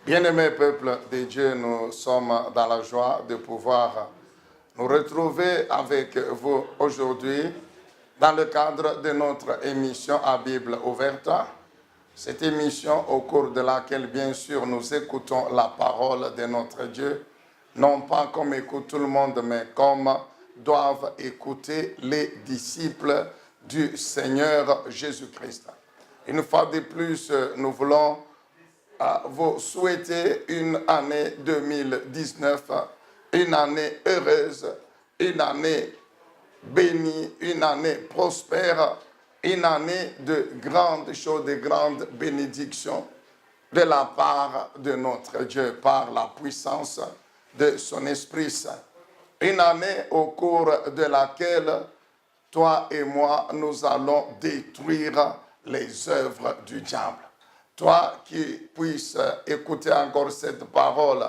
Bien-aimés peuple de Dieu, nous sommes dans la joie de pouvoir nous retrouver avec vous aujourd'hui dans le cadre de notre émission à Bible ouverte. Cette émission au cours de laquelle, bien sûr, nous écoutons la parole de notre Dieu, non pas comme écoute tout le monde, mais comme doivent écouter les disciples du Seigneur Jésus-Christ. Une fois de plus, nous voulons vous souhaiter une année 2019, une année heureuse, une année bénie, une année prospère, une année de grandes choses, de grandes bénédictions de la part de notre Dieu, par la puissance de son Esprit Saint. Une année au cours de laquelle toi et moi, nous allons détruire les œuvres du diable. Toi qui puisses écouter encore cette parole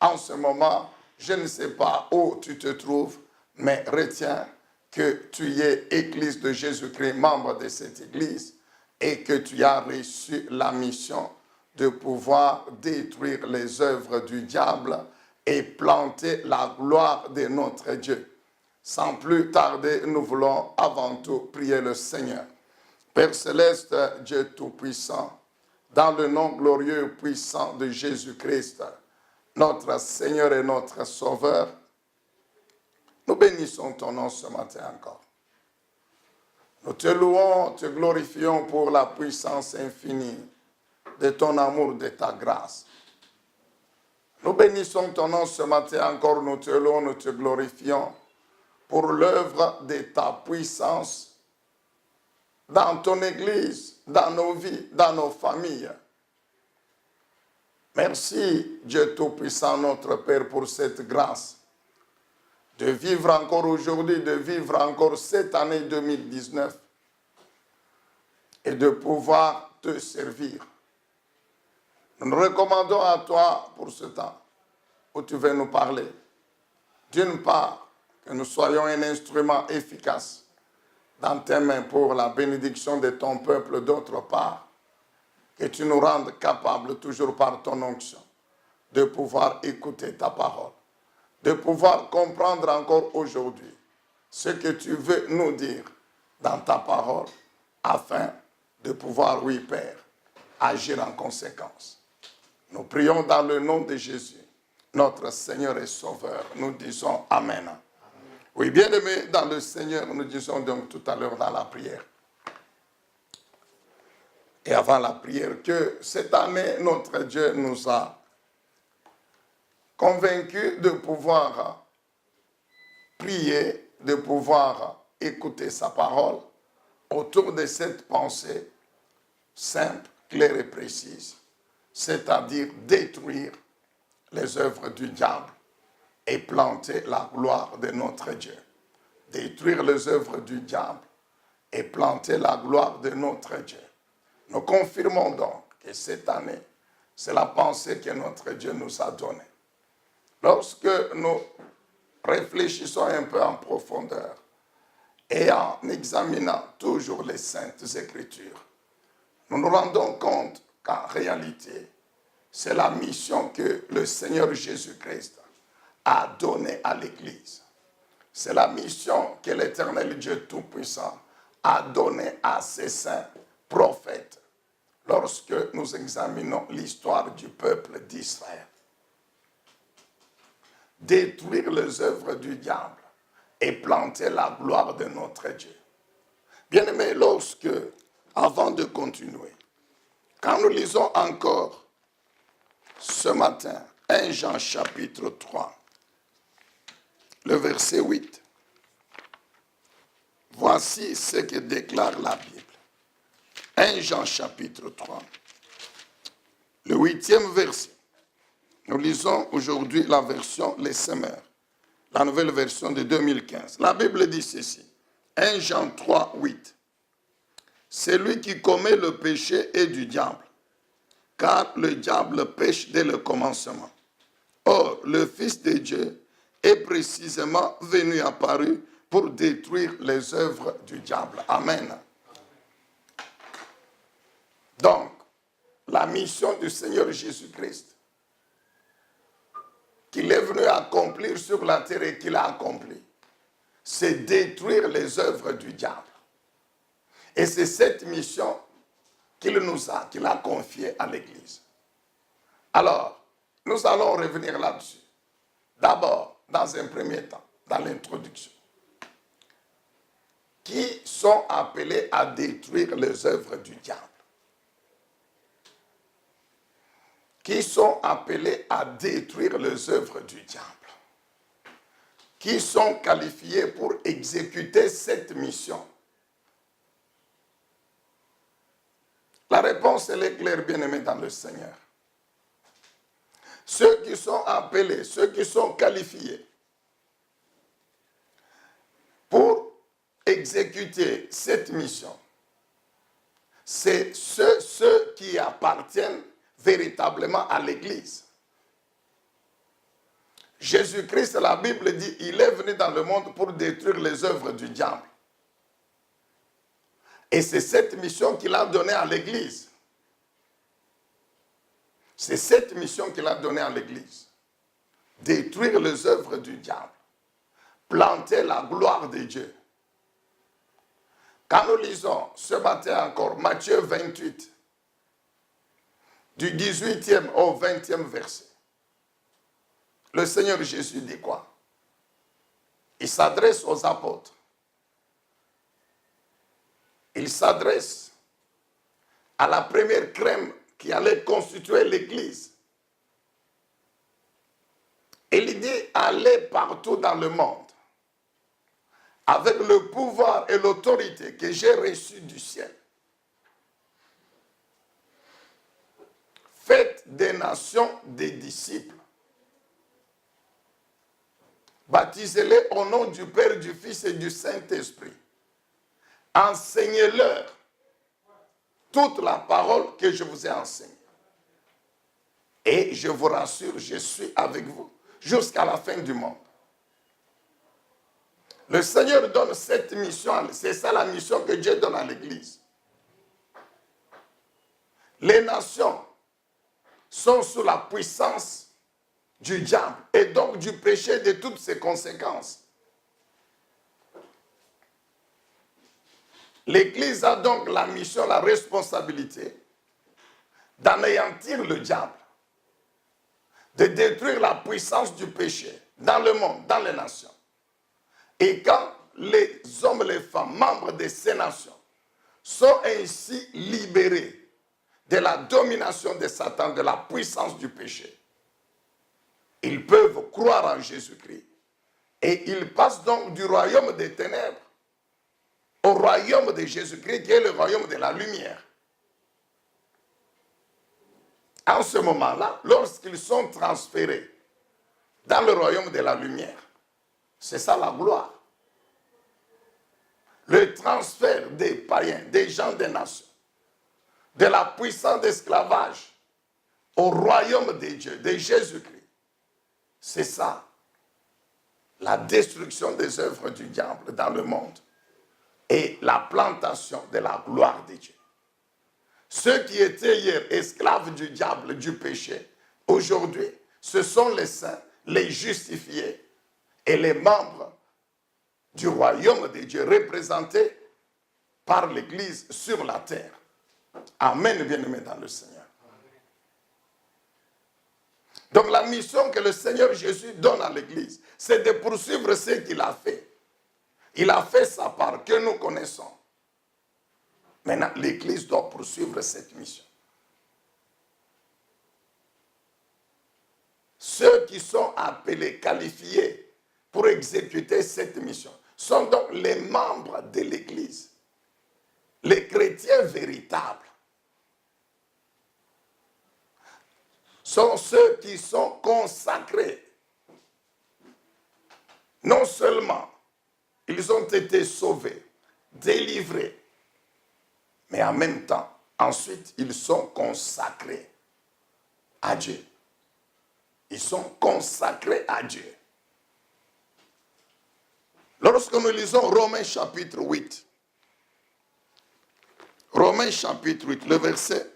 en ce moment, je ne sais pas où tu te trouves, mais retiens que tu es Église de Jésus-Christ, membre de cette Église, et que tu as reçu la mission de pouvoir détruire les œuvres du diable et planter la gloire de notre Dieu. Sans plus tarder, nous voulons avant tout prier le Seigneur. Père céleste, Dieu tout-puissant, dans le nom glorieux et puissant de Jésus-Christ, notre Seigneur et notre Sauveur, nous bénissons ton nom ce matin encore. Nous te louons, te glorifions pour la puissance infinie de ton amour, de ta grâce. Nous bénissons ton nom ce matin encore, nous te louons, nous te glorifions pour l'œuvre de ta puissance dans ton Église, dans nos vies, dans nos familles. Merci, Dieu Tout-Puissant, notre Père, pour cette grâce de vivre encore aujourd'hui, de vivre encore cette année 2019 et de pouvoir te servir. Nous nous recommandons à toi pour ce temps où tu veux nous parler. D'une part, que nous soyons un instrument efficace dans tes mains pour la bénédiction de ton peuple, d'autre part, que tu nous rendes capables, toujours par ton onction, de pouvoir écouter ta parole, de pouvoir comprendre encore aujourd'hui ce que tu veux nous dire dans ta parole, afin de pouvoir, oui, Père, agir en conséquence. Nous prions dans le nom de Jésus, notre Seigneur et Sauveur. Nous disons Amen. Oui, bien-aimés dans le Seigneur, nous disons donc tout à l'heure dans la prière. Et avant la prière, que cette année, notre Dieu nous a convaincus de pouvoir prier, de pouvoir écouter sa parole autour de cette pensée simple, claire et précise, c'est-à-dire détruire les œuvres du diable et planter la gloire de notre Dieu. Détruire les œuvres du diable et planter la gloire de notre Dieu. Nous confirmons donc que cette année, c'est la pensée que notre Dieu nous a donnée. Lorsque nous réfléchissons un peu en profondeur et en examinant toujours les Saintes Écritures, nous nous rendons compte qu'en réalité, c'est la mission que le Seigneur Jésus-Christ a donnée à l'Église. C'est la mission que l'Éternel Dieu Tout-Puissant a donnée à ses saints prophètes lorsque nous examinons l'histoire du peuple d'Israël. Détruire les œuvres du diable et planter la gloire de notre Dieu. Bien-aimés, avant de continuer, quand nous lisons encore ce matin 1 Jean chapitre 3, le verset 8, voici ce que déclare la Bible. 1 Jean chapitre 3, le 8e verset. Nous lisons aujourd'hui la version Les Semeurs, la nouvelle version de 2015. La Bible dit ceci, 1 Jean 3, 8. Celui qui commet le péché est du diable, car le diable pêche dès le commencement. Or, le Fils de Dieu est précisément venu apparu pour détruire les œuvres du diable. Amen. Donc, la mission du Seigneur Jésus-Christ, venu accomplir sur la terre et qu'il a accompli, c'est détruire les œuvres du diable. Et c'est cette mission qu'il a confiée à l'Église. Alors, nous allons revenir là-dessus. D'abord, dans un premier temps, dans l'introduction. Qui sont appelés à détruire les œuvres du diable? Qui sont appelés à détruire les œuvres du diable? Qui sont qualifiés pour exécuter cette mission? La réponse, elle est claire, bien-aimés dans le Seigneur. Ceux qui sont appelés, ceux qui sont qualifiés pour exécuter cette mission, c'est ceux qui appartiennent véritablement à l'Église. Jésus-Christ, la Bible dit, il est venu dans le monde pour détruire les œuvres du diable. Et c'est cette mission qu'il a donnée à l'Église. C'est cette mission qu'il a donnée à l'Église. Détruire les œuvres du diable. Planter la gloire de Dieu. Quand nous lisons ce matin encore Matthieu 28, du 18e au 20e verset, le Seigneur Jésus dit quoi? Il s'adresse aux apôtres. Il s'adresse à la première crème qui allait constituer l'Église. Il dit, allez partout dans le monde avec le pouvoir et l'autorité que j'ai reçu du ciel. Faites des nations des disciples. Baptisez-les au nom du Père, du Fils et du Saint-Esprit. Enseignez-leur toute la parole que je vous ai enseignée. Et je vous rassure, je suis avec vous jusqu'à la fin du monde. Le Seigneur donne cette mission, c'est ça la mission que Dieu donne à l'Église. Les nations sont sous la puissance du diable et donc du péché de toutes ses conséquences. L'Église a donc la mission, la responsabilité d'anéantir le diable, de détruire la puissance du péché dans le monde, dans les nations. Et quand les hommes et les femmes, membres de ces nations, sont ainsi libérés de la domination de Satan, de la puissance du péché, ils peuvent croire en Jésus-Christ. Et ils passent donc du royaume des ténèbres au royaume de Jésus-Christ, qui est le royaume de la lumière. En ce moment-là, lorsqu'ils sont transférés dans le royaume de la lumière, c'est ça la gloire. Le transfert des païens, des gens des nations, de la puissance d'esclavage au royaume de Dieu, de Jésus-Christ. C'est ça, la destruction des œuvres du diable dans le monde et la plantation de la gloire de Dieu. Ceux qui étaient hier esclaves du diable, du péché, aujourd'hui, ce sont les saints, les justifiés et les membres du royaume de Dieu représentés par l'Église sur la terre. Amen, bien-aimés dans le Seigneur. Donc la mission que le Seigneur Jésus donne à l'Église, c'est de poursuivre ce qu'il a fait. Il a fait sa part que nous connaissons. Maintenant, l'Église doit poursuivre cette mission. Ceux qui sont appelés, qualifiés pour exécuter cette mission, sont donc les membres de l'Église, les chrétiens véritables. Sont ceux qui sont consacrés. Non seulement ils ont été sauvés, délivrés, mais en même temps, ensuite, ils sont consacrés à Dieu. Ils sont consacrés à Dieu. Lorsque nous lisons Romains chapitre 8, Romains chapitre 8, le verset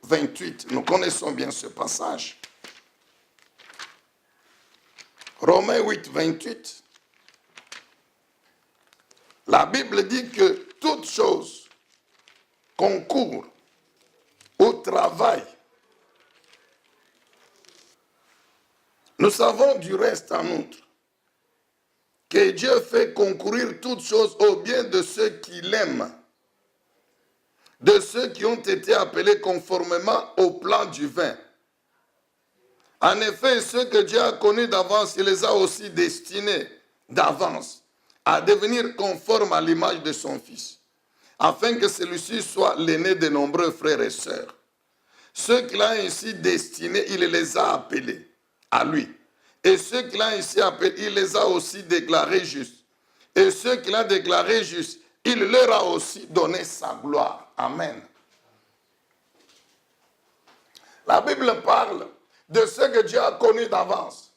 28, nous connaissons bien ce passage. Romains 8, 28. La Bible dit que toute chose concourt au travail. Nous savons du reste en outre que Dieu fait concourir toutes choses au bien de ceux qui l'aiment, de ceux qui ont été appelés conformément au plan divin. En effet, ceux que Dieu a connus d'avance, il les a aussi destinés d'avance à devenir conformes à l'image de son Fils, afin que celui-ci soit l'aîné de nombreux frères et sœurs. Ceux qu'il a ainsi destinés, il les a appelés à lui. Et ceux qu'il a ainsi appelés, il les a aussi déclarés justes. Et ceux qu'il a déclarés justes, il leur a aussi donné sa gloire. Amen. La Bible parle de ceux que Dieu a connus d'avance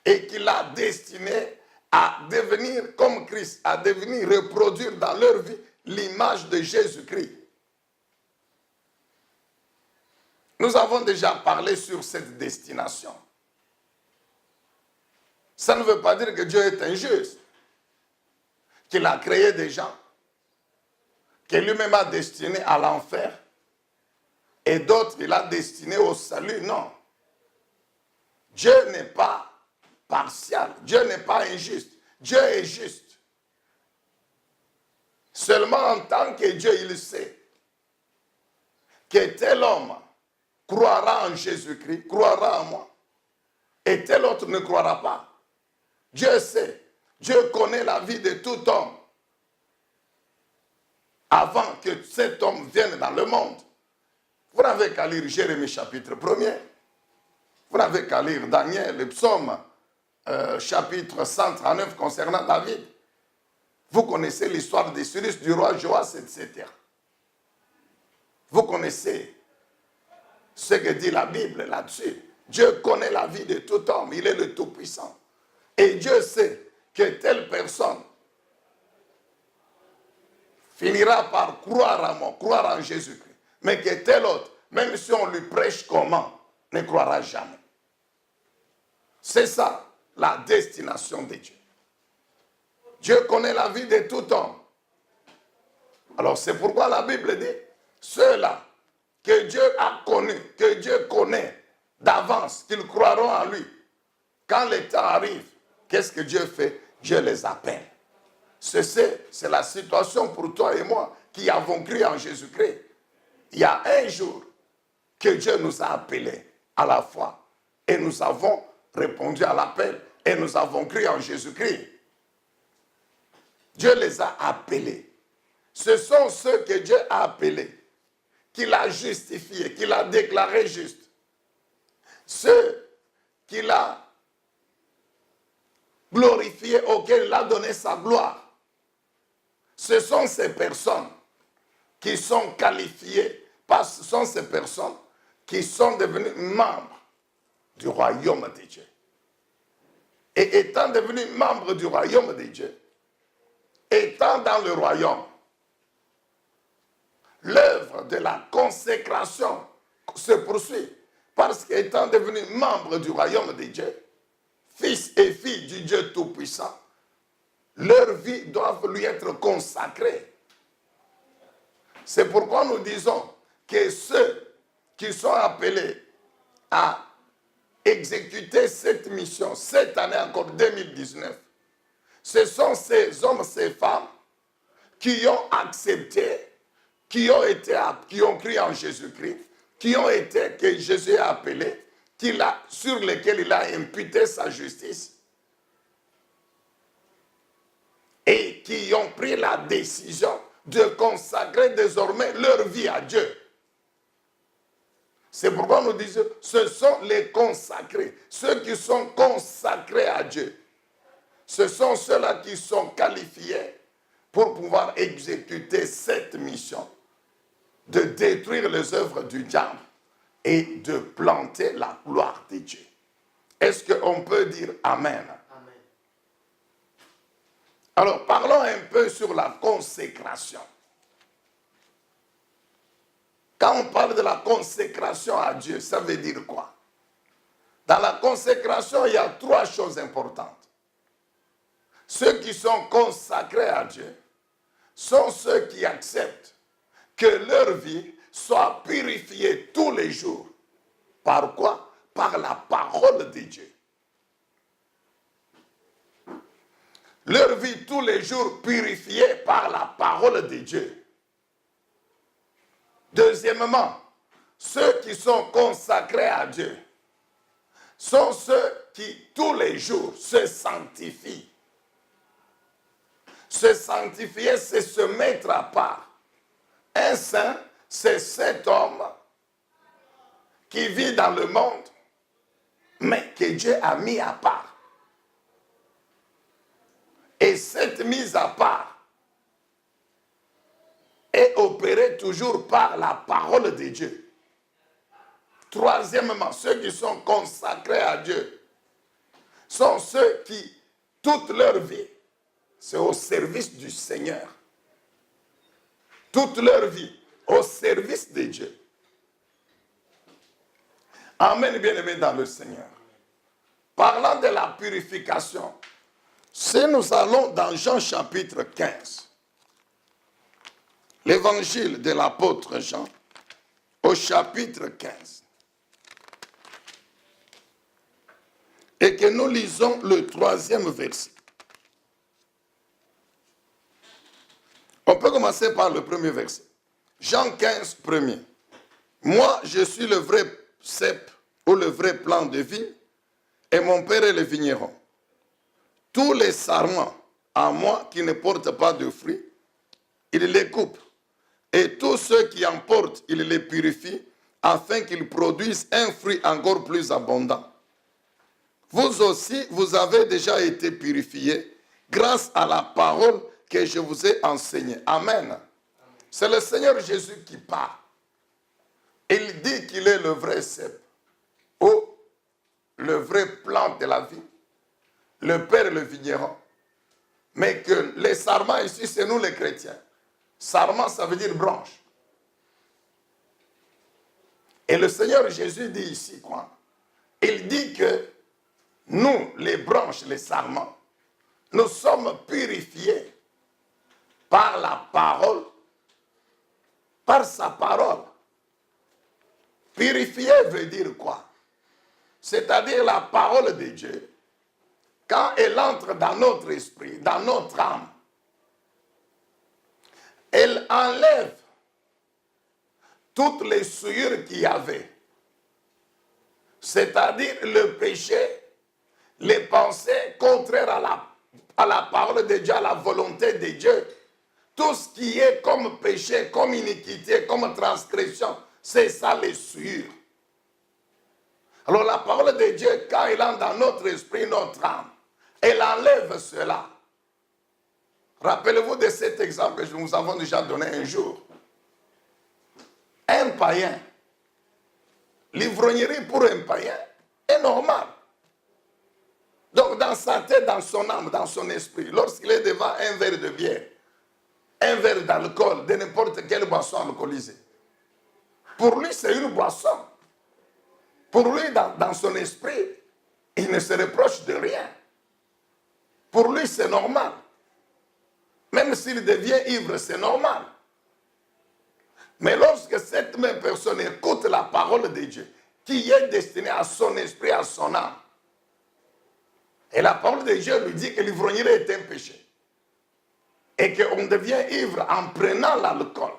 et qu'il a destinés à devenir comme Christ, à devenir, reproduire dans leur vie l'image de Jésus-Christ. Nous avons déjà parlé sur cette destination. Ça ne veut pas dire que Dieu est injuste, qu'il a créé des gens, qu'il lui-même a destinés à l'enfer, et d'autres il a destinés au salut. Non. Dieu n'est pas partial, Dieu n'est pas injuste, Dieu est juste. Seulement en tant que Dieu, il sait que tel homme croira en Jésus-Christ, croira en moi, et tel autre ne croira pas. Dieu sait, Dieu connaît la vie de tout homme avant que cet homme vienne dans le monde. Vous n'avez qu'à lire Jérémie chapitre 1er, vous n'avez qu'à lire Daniel, le psaume chapitre 139 concernant David. Vous connaissez l'histoire de Cyrus, du roi Joas, etc. Vous connaissez ce que dit la Bible là-dessus. Dieu connaît la vie de tout homme, il est le Tout-Puissant. Et Dieu sait que telle personne finira par croire à moi, croire en Jésus-Christ. Mais que tel autre, même si on lui prêche comment, ne croira jamais. C'est ça la destination de Dieu. Dieu connaît la vie de tout homme. Alors c'est pourquoi la Bible dit, ceux-là que Dieu a connus, que Dieu connaît d'avance, qu'ils croiront en lui, quand le temps arrive, qu'est-ce que Dieu fait? Dieu les appelle. C'est la situation pour toi et moi qui avons cru en Jésus-Christ. Il y a un jour que Dieu nous a appelés à la foi et nous avons répondu à l'appel et nous avons cru en Jésus-Christ. Dieu les a appelés. Ce sont ceux que Dieu a appelés, qu'il a justifiés, qu'il a déclarés justes. Ceux qu'il a glorifiés, auxquels il a donné sa gloire. Ce sont ces personnes qui sont qualifiées, parce que ce sont ces personnes qui sont devenues membres du royaume de Dieu. Et étant devenus membres du royaume de Dieu, étant dans le royaume, l'œuvre de la consécration se poursuit. Parce qu'étant devenus membres du royaume de Dieu, fils et filles du Dieu Tout-Puissant, leur vie doit lui être consacrée. C'est pourquoi nous disons que ceux qui sont appelés à exécuter cette mission, cette année encore 2019, ce sont ces hommes, ces femmes qui ont accepté, qui ont cru en Jésus-Christ, que Jésus a appelé, sur lesquels il a imputé sa justice, et qui ont pris la décision de consacrer désormais leur vie à Dieu. C'est pourquoi nous disons, ce sont les consacrés, ceux qui sont consacrés à Dieu. Ce sont ceux-là qui sont qualifiés pour pouvoir exécuter cette mission de détruire les œuvres du diable et de planter la gloire de Dieu. Est-ce qu'on peut dire Amen? Amen. Alors, parlons un peu sur la consécration. Quand on parle de la consécration à Dieu, ça veut dire quoi? Dans la consécration, il y a 3 choses importantes. Ceux qui sont consacrés à Dieu sont ceux qui acceptent que leur vie soit purifiée tous les jours. Par quoi? Par la parole de Dieu. Leur vie tous les jours purifiée par la parole de Dieu. Deuxièmement, ceux qui sont consacrés à Dieu sont ceux qui tous les jours se sanctifient. Se sanctifier, c'est se mettre à part. Un saint, c'est cet homme qui vit dans le monde, mais que Dieu a mis à part. Et cette mise à part est opérée toujours par la parole de Dieu. Troisièmement, ceux qui sont consacrés à Dieu sont ceux qui, toute leur vie, c'est au service du Seigneur. Toute leur vie, au service de Dieu. Amen, bien-aimés dans le Seigneur. Parlant de la purification, si nous allons dans Jean chapitre 15, l'évangile de l'apôtre Jean, au chapitre 15, et que nous lisons le 3e verset. On peut commencer par le premier verset. Jean 15, premier. Moi, je suis le vrai cep ou le vrai plant de vigne, et mon père est le vigneron. Tous les sarments à moi qui ne portent pas de fruits, il les coupe. Et tous ceux qui en portent, il les purifie, afin qu'ils produisent un fruit encore plus abondant. Vous aussi, vous avez déjà été purifiés grâce à la parole que je vous ai enseignée. Amen. C'est le Seigneur Jésus qui parle. Il dit qu'il est le vrai cep, ou le vrai plant de la vie, le Père le vigneron. Mais que les sarments ici, c'est nous les chrétiens. Sarment, ça veut dire branche. Et le Seigneur Jésus dit ici quoi? Il dit que nous, les branches, les sarments, nous sommes purifiés par la parole, par sa parole. Purifier veut dire quoi? C'est-à-dire la parole de Dieu, quand elle entre dans notre esprit, dans notre âme, elle enlève toutes les souillures qu'il y avait. C'est-à-dire le péché, les pensées contraires à la parole de Dieu, à la volonté de Dieu. Tout ce qui est comme péché, comme iniquité, comme transgression, c'est ça les souillures. Alors la parole de Dieu, quand elle entre dans notre esprit, notre âme, elle enlève cela. Rappelez-vous de cet exemple que nous avons déjà donné un jour. Un païen, l'ivrognerie pour un païen est normal. Donc dans sa tête, dans son âme, dans son esprit, lorsqu'il est devant un verre de bière, un verre d'alcool, de n'importe quelle boisson alcoolisée, pour lui c'est une boisson. Pour lui, dans son esprit, il ne se reproche de rien. Pour lui, c'est normal. Même s'il devient ivre, c'est normal. Mais lorsque cette même personne écoute la parole de Dieu, qui est destinée à son esprit, à son âme, et la parole de Dieu lui dit que l'ivrognerie est un péché, et qu'on devient ivre en prenant l'alcool,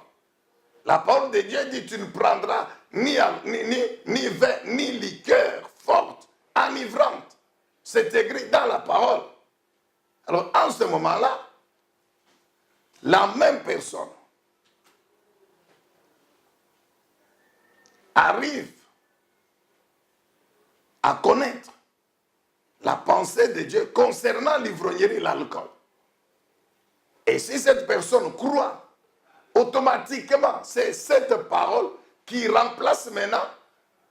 la parole de Dieu dit, tu ne prendras ni vin, ni liqueur forte, enivrante. C'est écrit dans la parole. Alors, en ce moment-là, la même personne arrive à connaître la pensée de Dieu concernant l'ivrognerie et l'alcool. Et si cette personne croit, automatiquement, c'est cette parole qui remplace maintenant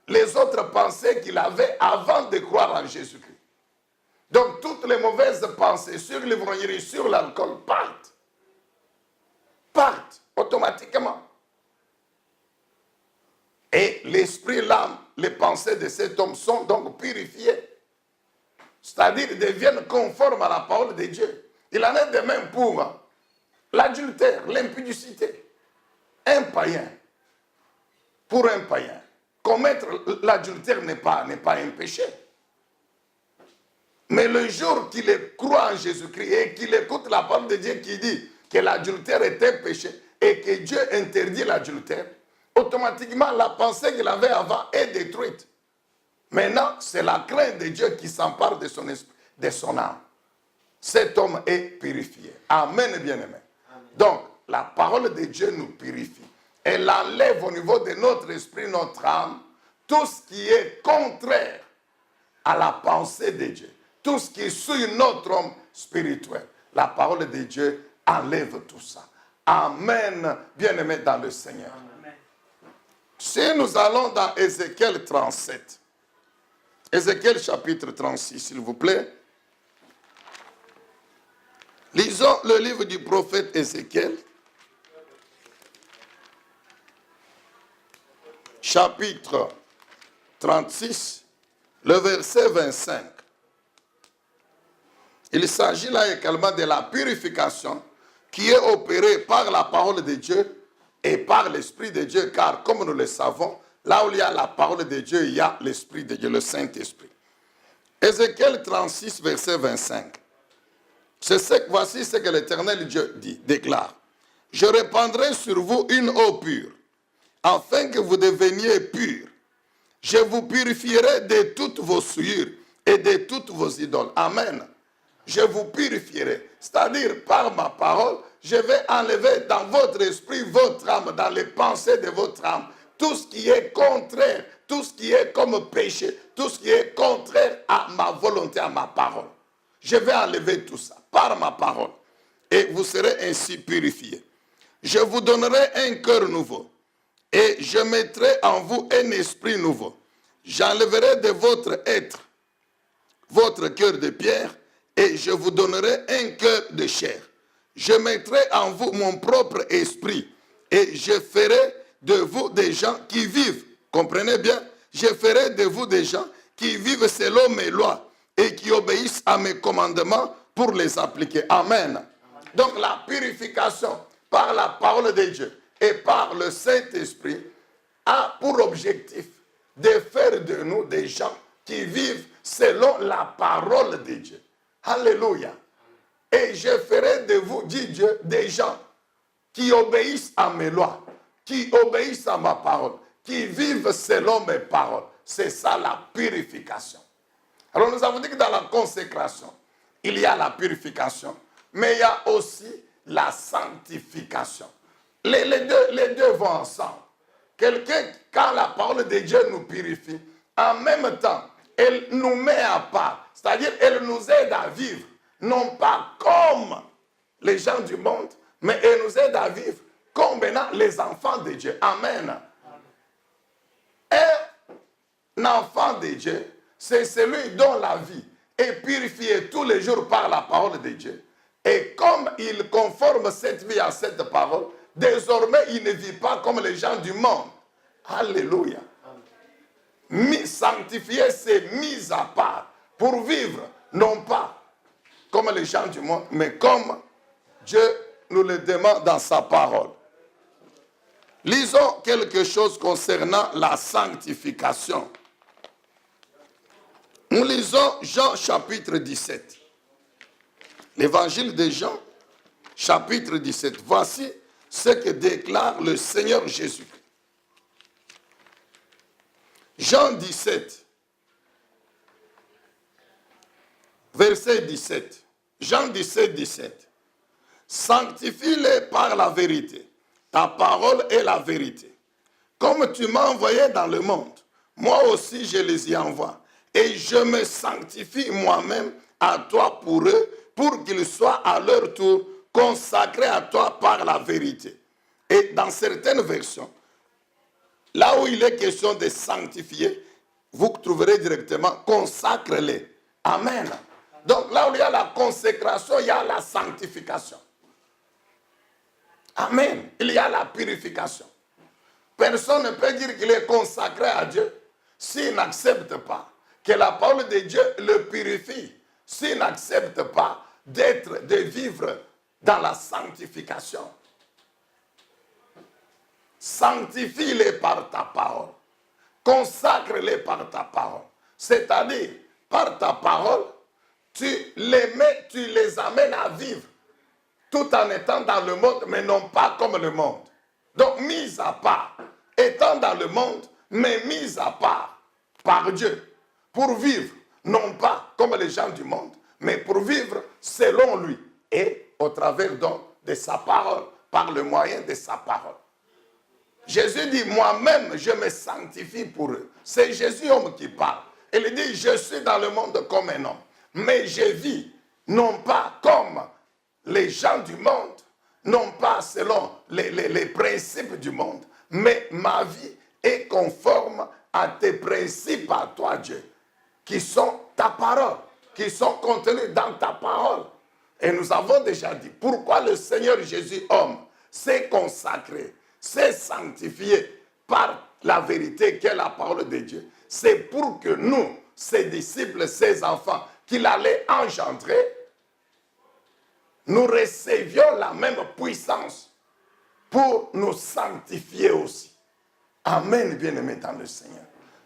les autres pensées qu'il avait avant de croire en Jésus-Christ. Donc, toutes les mauvaises pensées sur l'ivrognerie, sur l'alcool partent automatiquement. Et l'esprit, l'âme, les pensées de cet homme sont donc purifiées. c'est-à-dire deviennent conformes à la parole de Dieu. Il en est de même pour l'adultère, l'impudicité. Un païen, pour un païen, commettre l'adultère n'est pas un péché. Mais le jour qu'il croit en Jésus-Christ et qu'il écoute la parole de Dieu qui dit que l'adultère est un péché et que Dieu interdit l'adultère, automatiquement la pensée qu'il avait avant est détruite. Maintenant, c'est la crainte de Dieu qui s'empare de son esprit, de son âme. Cet homme est purifié. Amen, bien-aimé. Donc, la parole de Dieu nous purifie. Elle enlève au niveau de notre esprit, notre âme, tout ce qui est contraire à la pensée de Dieu. Tout ce qui suit notre homme spirituel. La parole de Dieu enlève tout ça. Amen, bien-aimé dans le Seigneur. Amen. Si nous allons dans Ézéchiel 37, Ézéchiel chapitre 36, s'il vous plaît. Lisons le livre du prophète Ézéchiel, chapitre 36, le verset 25. Il s'agit là également de la purification qui est opérée par la parole de Dieu et par l'Esprit de Dieu, car comme nous le savons, là où il y a la parole de Dieu, il y a l'Esprit de Dieu, le Saint-Esprit. Ézéchiel 36, verset 25. Voici ce que l'Éternel Dieu dit, déclare. Je répandrai sur vous une eau pure, afin que vous deveniez purs. Je vous purifierai de toutes vos souillures et de toutes vos idoles. Amen. Je vous purifierai. C'est-à-dire, par ma parole, je vais enlever dans votre esprit, votre âme, dans les pensées de votre âme, tout ce qui est contraire, tout ce qui est comme péché, tout ce qui est contraire à ma volonté, à ma parole. Je vais enlever tout ça par ma parole. Et vous serez ainsi purifiés. Je vous donnerai un cœur nouveau. Et je mettrai en vous un esprit nouveau. J'enlèverai de votre être, votre cœur de pierre, et je vous donnerai un cœur de chair. Je mettrai en vous mon propre esprit, et je ferai de vous des gens qui vivent. Comprenez bien? Je ferai de vous des gens qui vivent selon mes lois et qui obéissent à mes commandements pour les appliquer. Amen. Donc la purification par la parole de Dieu et par le Saint-Esprit a pour objectif de faire de nous des gens qui vivent selon la parole de Dieu. Alléluia. Et je ferai de vous, dit Dieu, des gens qui obéissent à mes lois, qui obéissent à ma parole, qui vivent selon mes paroles. C'est ça la purification. Alors nous avons dit que dans la consécration, il y a la purification, mais il y a aussi la sanctification. Les deux vont ensemble. Quelqu'un, quand la parole de Dieu nous purifie, en même temps, elle nous met à part. C'est-à-dire, elle nous aide à vivre, non pas comme les gens du monde, mais elle nous aide à vivre comme maintenant les enfants de Dieu. Amen. Un enfant de Dieu, c'est celui dont la vie est purifiée tous les jours par la parole de Dieu. Et comme il conforme cette vie à cette parole, désormais il ne vit pas comme les gens du monde. Alléluia. Sanctifié, c'est mis à part pour vivre, non pas comme les gens du monde, mais comme Dieu nous le demande dans sa parole. Lisons quelque chose concernant la sanctification. Nous lisons Jean chapitre 17. L'évangile de Jean chapitre 17. Voici ce que déclare le Seigneur Jésus. Jean 17, verset 17. Jean 17, 17. Sanctifie-les par la vérité. Ta parole est la vérité. Comme tu m'as envoyé dans le monde, moi aussi je les y envoie. Et je me sanctifie moi-même à toi pour eux, pour qu'ils soient à leur tour consacrés à toi par la vérité. Et dans certaines versions, là où il est question de sanctifier, vous trouverez directement consacre-les. Amen. Donc là où il y a la consécration, il y a la sanctification. Amen. Il y a la purification. Personne ne peut dire qu'il est consacré à Dieu s'il n'accepte pas que la parole de Dieu le purifie s'il n'accepte pas de vivre dans la sanctification. Sanctifie-les par ta parole. Consacre-les par ta parole. C'est-à-dire, par ta parole, tu les amènes à vivre tout en étant dans le monde, mais non pas comme le monde. Donc, mis à part, étant dans le monde, mais mis à part par Dieu, pour vivre, non pas comme les gens du monde, mais pour vivre selon lui, et au travers donc de sa parole, par le moyen de sa parole. Jésus dit, moi-même, je me sanctifie pour eux. C'est Jésus homme qui parle. Il dit, je suis dans le monde comme un homme, mais je vis non pas comme les gens du monde, non pas selon les principes du monde, mais ma vie est conforme à tes principes à toi, Dieu, qui sont ta parole, qui sont contenus dans ta parole. Et nous avons déjà dit pourquoi le Seigneur Jésus, homme, s'est consacré, s'est sanctifié par la vérité qui est la parole de Dieu. C'est pour que nous, ses disciples, ses enfants, qu'il allait engendrer, nous recevions la même puissance pour nous sanctifier aussi. Amen, bien-aimés dans le Seigneur.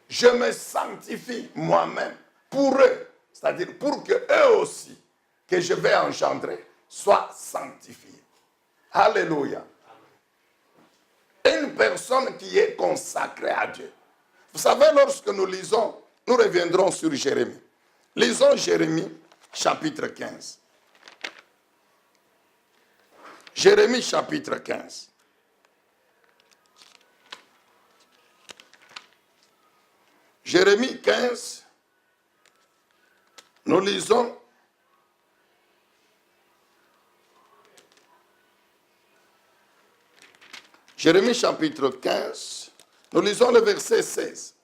Je me sanctifie moi-même pour eux, c'est-à-dire pour que eux aussi, que je vais engendrer, soient sanctifiés. Alléluia. Une personne qui est consacrée à Dieu. Vous savez, lorsque nous lisons, nous reviendrons sur Jérémie. Lisons Jérémie, chapitre 15. Jérémie, chapitre 15. Jérémie 15, nous lisons Jérémie chapitre 15, nous lisons le verset 16.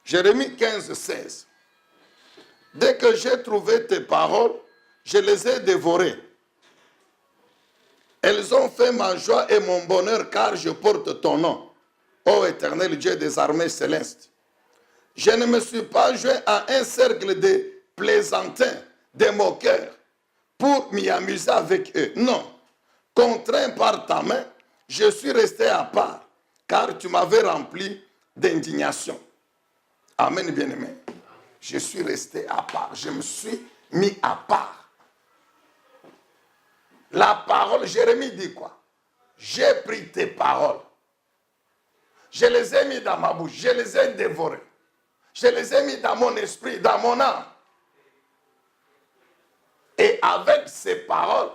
Jérémie 15, 16. Dès que j'ai trouvé tes paroles, je les ai dévorées. Elles ont fait ma joie et mon bonheur car je porte ton nom, ô éternel Dieu des armées célestes. Je ne me suis pas joint à un cercle de plaisantins, de moqueurs, pour m'y amuser avec eux. Non, contraint par ta main, je suis resté à part, car tu m'avais rempli d'indignation. Amen, bien-aimé. Je suis resté à part, je me suis mis à part. La parole, Jérémie dit quoi? J'ai pris tes paroles. Je les ai mis dans ma bouche, je les ai dévorées. Je les ai mis dans mon esprit, dans mon âme. Et avec ces paroles,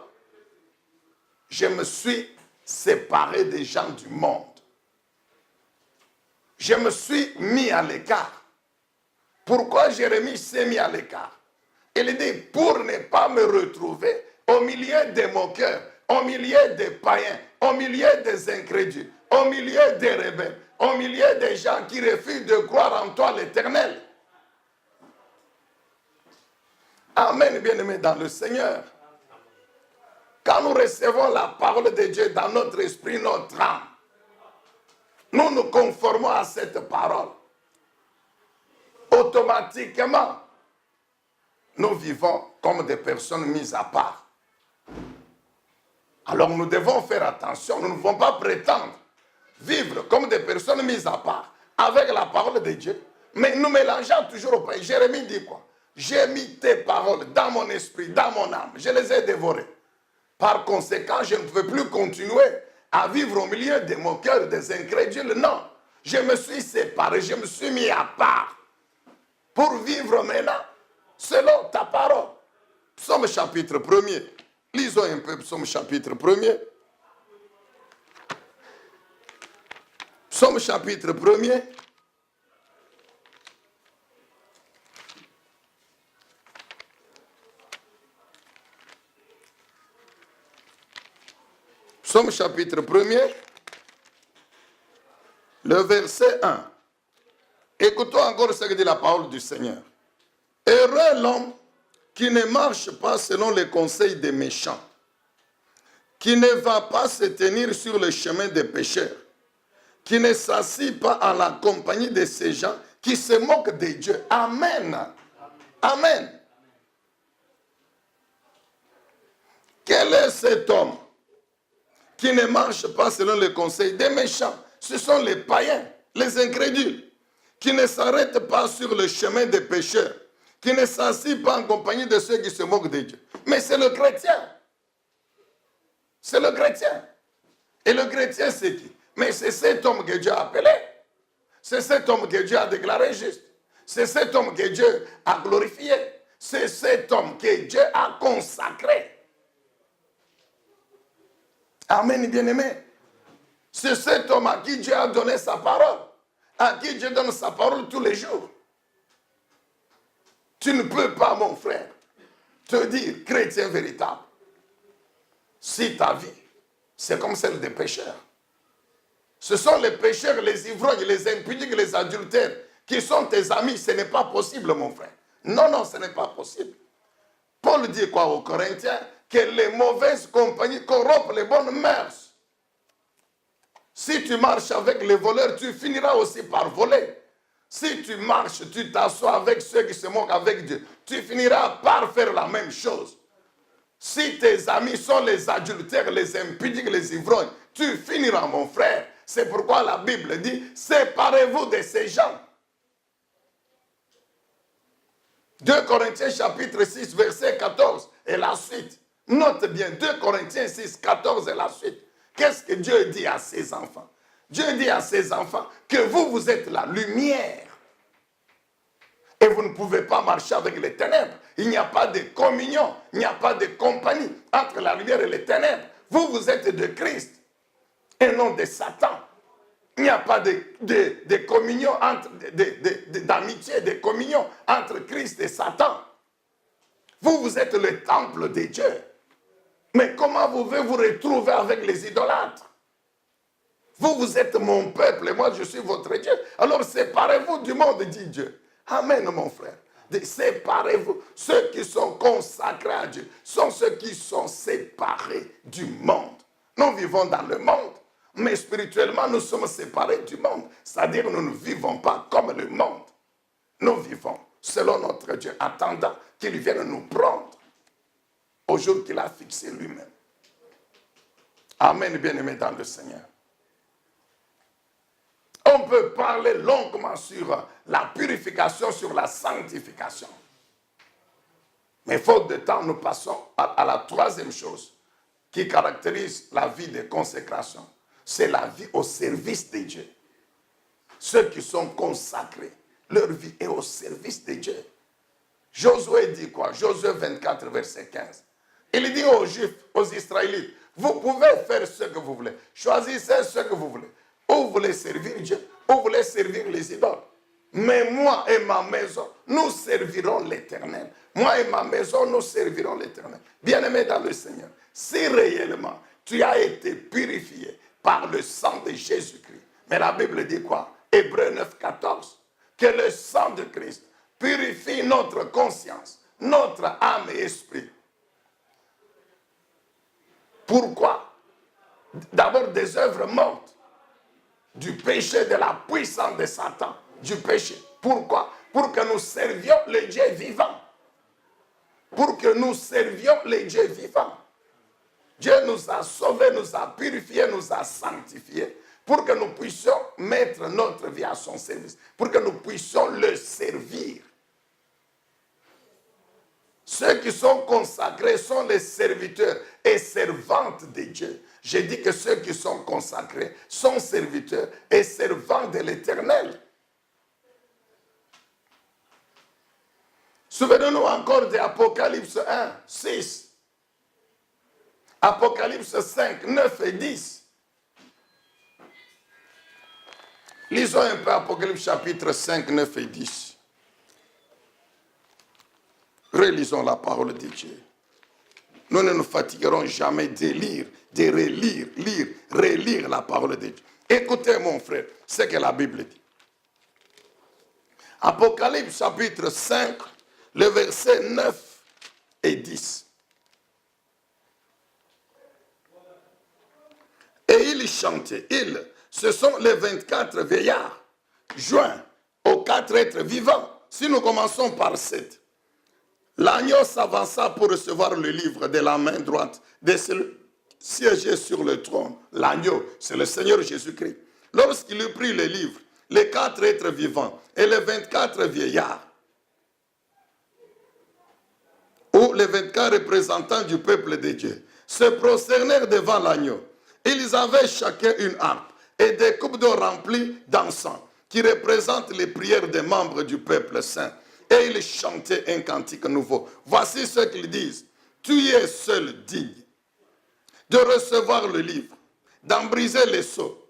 je me suis séparé des gens du monde. Je me suis mis à l'écart. Pourquoi Jérémie s'est mis à l'écart? Il dit, pour ne pas me retrouver au milieu des moqueurs, au milieu des païens, au milieu des incrédules, au milieu des rebelles, au milieu des gens qui refusent de croire en toi l'Éternel. Amen, bien-aimés dans le Seigneur. Quand nous recevons la parole de Dieu dans notre esprit, notre âme, nous nous conformons à cette parole. Automatiquement, nous vivons comme des personnes mises à part. Alors nous devons faire attention, nous ne devons pas prétendre vivre comme des personnes mises à part avec la parole de Dieu, mais nous mélangeons toujours au pays. Jérémie dit quoi? J'ai mis tes paroles dans mon esprit, dans mon âme, je les ai dévorées. Par conséquent, je ne pouvais plus continuer à vivre au milieu des moqueurs, des incrédules. Non, je me suis séparé, je me suis mis à part pour vivre maintenant selon ta parole. Psaume chapitre 1er. Lisons un peu Psaume chapitre 1er. Psaume chapitre 1er. Psaume chapitre 1er, le verset 1. Écoutons encore ce que dit la parole du Seigneur. Heureux l'homme qui ne marche pas selon les conseils des méchants, qui ne va pas se tenir sur le chemin des pécheurs, qui ne s'assit pas à la compagnie de ces gens qui se moquent de Dieu. Amen. Amen. Quel est cet homme qui ne marche pas selon les conseils des méchants? Ce sont les païens, les incrédules, qui ne s'arrêtent pas sur le chemin des pécheurs, qui ne s'assient pas en compagnie de ceux qui se moquent de Dieu. Mais c'est le chrétien. C'est le chrétien. Et le chrétien, c'est qui? Mais c'est cet homme que Dieu a appelé. C'est cet homme que Dieu a déclaré juste. C'est cet homme que Dieu a glorifié. C'est cet homme que Dieu a consacré. Amen, bien-aimé. C'est cet homme à qui Dieu a donné sa parole. À qui Dieu donne sa parole tous les jours. Tu ne peux pas, mon frère, te dire chrétien véritable si ta vie, c'est comme celle des pécheurs. Ce sont les pécheurs, les ivrognes, les impudiques, les adultères qui sont tes amis. Ce n'est pas possible, mon frère. Non, non, ce n'est pas possible. Paul dit quoi aux Corinthiens? Que les mauvaises compagnies corrompent les bonnes mœurs. Si tu marches avec les voleurs, tu finiras aussi par voler. Si tu marches, tu t'assois avec ceux qui se moquent avec Dieu, tu finiras par faire la même chose. Si tes amis sont les adultères, les impudiques, les ivrognes, tu finiras, mon frère. C'est pourquoi la Bible dit, séparez-vous de ces gens. 2 Corinthiens chapitre 6, verset 14 et la suite. Note bien, 2 Corinthiens 6, 14 et la suite. Qu'est-ce que Dieu dit à ses enfants? Dieu dit à ses enfants que vous êtes la lumière. Et vous ne pouvez pas marcher avec les ténèbres. Il n'y a pas de communion, il n'y a pas de compagnie entre la lumière et les ténèbres. Vous êtes de Christ et non de Satan. Il n'y a pas de communion, d'amitié, de communion entre Christ et Satan. Vous êtes le temple de Dieu. Mais comment vous pouvez vous retrouver avec les idolâtres? Vous êtes mon peuple et moi je suis votre Dieu. Alors séparez-vous du monde, dit Dieu. Amen, mon frère. Séparez-vous. Ceux qui sont consacrés à Dieu sont ceux qui sont séparés du monde. Nous vivons dans le monde, mais spirituellement nous sommes séparés du monde. C'est-à-dire nous ne vivons pas comme le monde. Nous vivons selon notre Dieu, attendant qu'il vienne nous prendre au jour qu'il a fixé lui-même. Amen, bien-aimés dans le Seigneur. On peut parler longuement sur la purification, sur la sanctification. Mais faute de temps, nous passons à la troisième chose qui caractérise la vie de consécration. C'est la vie au service de Dieu. Ceux qui sont consacrés, leur vie est au service de Dieu. Josué dit quoi? Josué 24, verset 15. Il dit aux Juifs, aux Israélites, vous pouvez faire ce que vous voulez. Choisissez ce que vous voulez. Ou vous voulez servir Dieu, ou vous voulez servir les idoles. Mais moi et ma maison, nous servirons l'Éternel. Moi et ma maison, nous servirons l'Éternel. Bien-aimé dans le Seigneur, si réellement tu as été purifié par le sang de Jésus-Christ, mais la Bible dit quoi? Hébreux 9, 14. Que le sang de Christ purifie notre conscience, notre âme et esprit. Pourquoi? D'abord des œuvres mortes, du péché, de la puissance de Satan, du péché. Pourquoi? Pour que nous servions le Dieu vivant. Pour que nous servions le Dieu vivant. Dieu nous a sauvés, nous a purifiés, nous a sanctifiés, pour que nous puissions mettre notre vie à son service, pour que nous puissions le servir. Ceux qui sont consacrés sont les serviteurs et servantes de Dieu. J'ai dit que ceux qui sont consacrés sont serviteurs et servants de l'Éternel. Souvenons-nous encore de Apocalypse 1, 6. Apocalypse 5, 9 et 10. Lisons un peu Apocalypse chapitre 5, 9 et 10. Relisons la parole de Dieu. Nous ne nous fatiguerons jamais de lire, de relire, lire, relire la parole de Dieu. Écoutez mon frère, ce que la Bible dit. Apocalypse chapitre 5, le verset 9 et 10. Et ils chantaient, ce sont les 24 vieillards, joints aux 4 êtres vivants. Si nous commençons par 7. L'agneau s'avança pour recevoir le livre de la main droite de celui siégé sur le trône. L'agneau, c'est le Seigneur Jésus-Christ. Lorsqu'il eut pris le livre, les 4 êtres vivants et les 24 vieillards, ou les 24 représentants du peuple de Dieu, se prosternèrent devant l'agneau. Ils avaient chacun une harpe et des coupes d'eau remplies d'encens, qui représentent les prières des membres du peuple saint. Et ils chantaient un cantique nouveau. Voici ce qu'ils disent. Tu es seul digne de recevoir le livre, d'en briser les sceaux,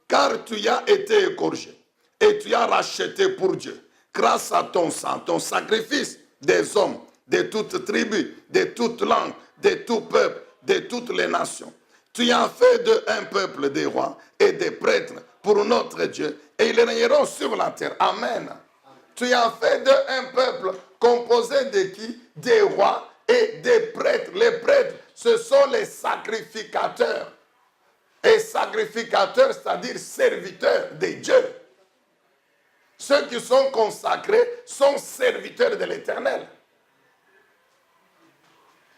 car tu y as été égorgé et tu as racheté pour Dieu, grâce à ton sang, ton sacrifice, des hommes de toutes tribus, de toutes langues, de tout peuple, de toutes les nations. Tu as fait d'eux un peuple des rois et des prêtres pour notre Dieu, et ils régneront sur la terre. Amen. Tu as fait d'eux un peuple composé de qui? Des rois et des prêtres. Les prêtres, ce sont les sacrificateurs. Et sacrificateurs, c'est-à-dire serviteurs de Dieu. Ceux qui sont consacrés sont serviteurs de l'Éternel.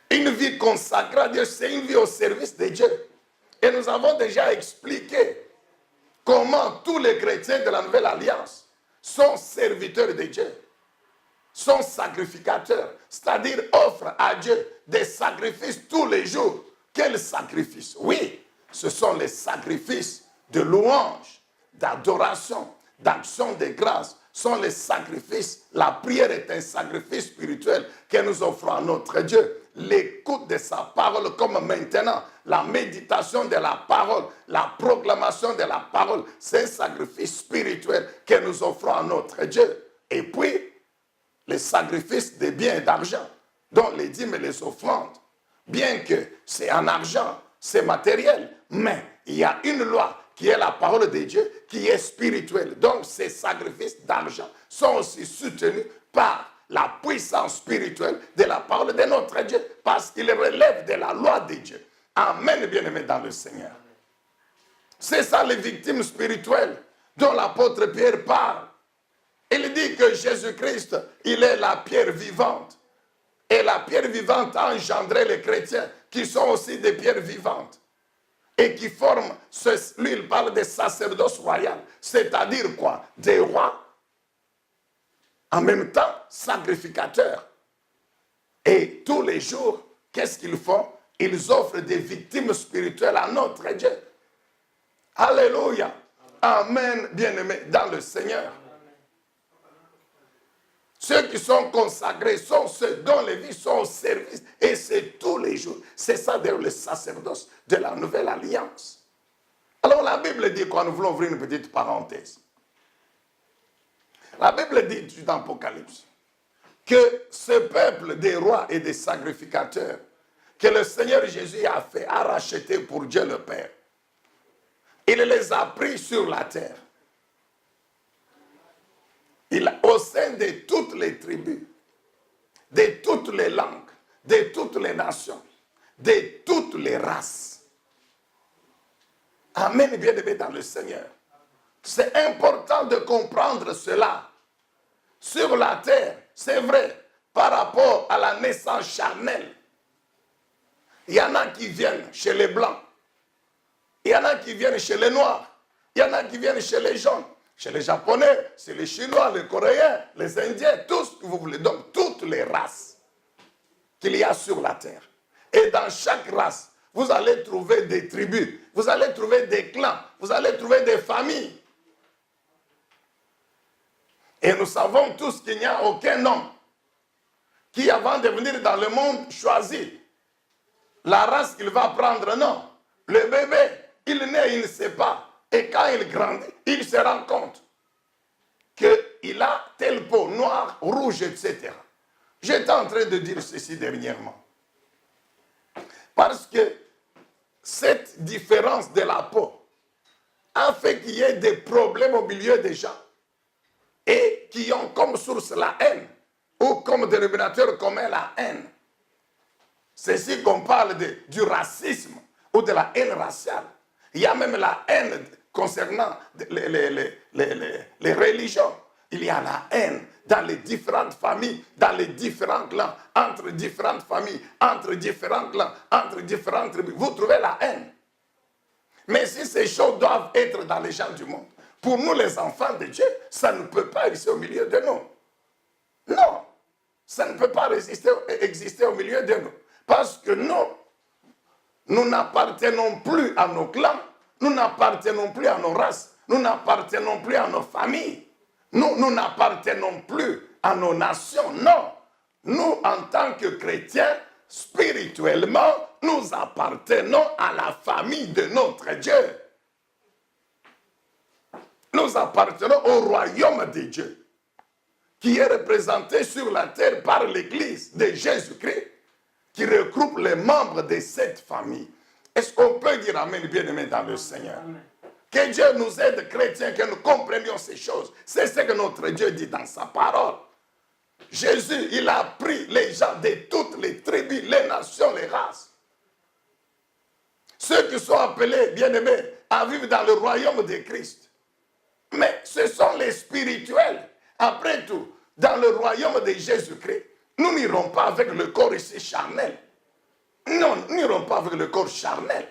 Une vie consacrée à Dieu, c'est une vie au service de Dieu. Et nous avons déjà expliqué comment tous les chrétiens de la Nouvelle Alliance sont serviteurs de Dieu, sont sacrificateurs, c'est-à-dire offrent à Dieu des sacrifices tous les jours. Quels sacrifices? Oui, ce sont les sacrifices de louange, d'adoration, d'action de grâce, sont les sacrifices. La prière est un sacrifice spirituel que nous offrons à notre Dieu. L'écoute de sa parole, comme maintenant, la méditation de la parole, la proclamation de la parole, c'est un sacrifice spirituel que nous offrons à notre Dieu. Et puis, les sacrifices de biens et d'argent, dont les dîmes et les offrandes, bien que c'est en argent, c'est matériel, mais il y a une loi qui est la parole de Dieu, qui est spirituelle. Donc ces sacrifices d'argent sont aussi soutenus par la puissance spirituelle de la parole de notre Dieu, parce qu'il relève de la loi de Dieu. Amen, bien-aimés dans le Seigneur. C'est ça les victimes spirituelles dont l'apôtre Pierre parle. Il dit que Jésus-Christ, il est la pierre vivante. Et la pierre vivante a engendré les chrétiens, qui sont aussi des pierres vivantes. Et qui forment, lui il parle des sacerdoces royales, c'est-à-dire quoi? Des rois, en même temps sacrificateurs. Et tous les jours, qu'est-ce qu'ils font? Ils offrent des victimes spirituelles à notre Dieu. Alléluia. Amen, bien-aimés dans le Seigneur. Ceux qui sont consacrés sont ceux dont les vies sont au service. Et c'est tous les jours. C'est ça d'ailleurs le sacerdoce de la Nouvelle Alliance. Alors la Bible dit quoi? Nous voulons ouvrir une petite parenthèse. La Bible dit dans l'Apocalypse que ce peuple des rois et des sacrificateurs que le Seigneur Jésus a fait, a racheté pour Dieu le Père, il les a pris sur la terre. Au sein de toutes les tribus, de toutes les langues, de toutes les nations, de toutes les races. Amen, bien-aimés dans le Seigneur. C'est important de comprendre cela. Sur la terre, c'est vrai, par rapport à la naissance charnelle, il y en a qui viennent chez les Blancs, il y en a qui viennent chez les Noirs, il y en a qui viennent chez les jaunes. Chez les Japonais, c'est les Chinois, les Coréens, les Indiens, tous ce que vous voulez. Donc, toutes les races qu'il y a sur la terre. Et dans chaque race, vous allez trouver des tribus, vous allez trouver des clans, vous allez trouver des familles. Et nous savons tous qu'il n'y a aucun homme qui, avant de venir dans le monde, choisit la race qu'il va prendre. Non. Le bébé, il naît, il ne sait pas. Et quand il grandit, il se rend compte qu'il a telle peau, noire, rouge, etc. J'étais en train de dire ceci dernièrement. Parce que cette différence de la peau a fait qu'il y ait des problèmes au milieu des gens et qui ont comme source la haine ou comme dénominateur commun la haine. C'est ici qu'on parle du racisme ou de la haine raciale. Il y a même la haine concernant les religions. Il y a la haine dans les différentes familles, dans les différents clans, entre différentes familles, entre différents clans, entre différentes tribus. Vous trouvez la haine. Mais si ces choses doivent être dans les gens du monde, pour nous les enfants de Dieu, ça ne peut pas exister au milieu de nous. Non, ça ne peut pas exister au milieu de nous. Parce que nous n'appartenons plus à nos clans, nous n'appartenons plus à nos races, nous n'appartenons plus à nos familles, nous n'appartenons plus à nos nations, non. Nous, en tant que chrétiens, spirituellement, nous appartenons à la famille de notre Dieu. Nous appartenons au royaume de Dieu, qui est représenté sur la terre par l'Église de Jésus-Christ, qui regroupe les membres de cette famille. Est-ce qu'on peut dire Amen, bien-aimé dans le Seigneur? Amen. Que Dieu nous aide, chrétiens, que nous comprenions ces choses. C'est ce que notre Dieu dit dans sa parole. Jésus, il a pris les gens de toutes les tribus, les nations, les races. Ceux qui sont appelés, bien-aimés, à vivre dans le royaume de Christ. Mais ce sont les spirituels. Après tout, dans le royaume de Jésus-Christ, nous n'irons pas avec le corps ici charnel. Non, nous n'irons pas avec le corps charnel.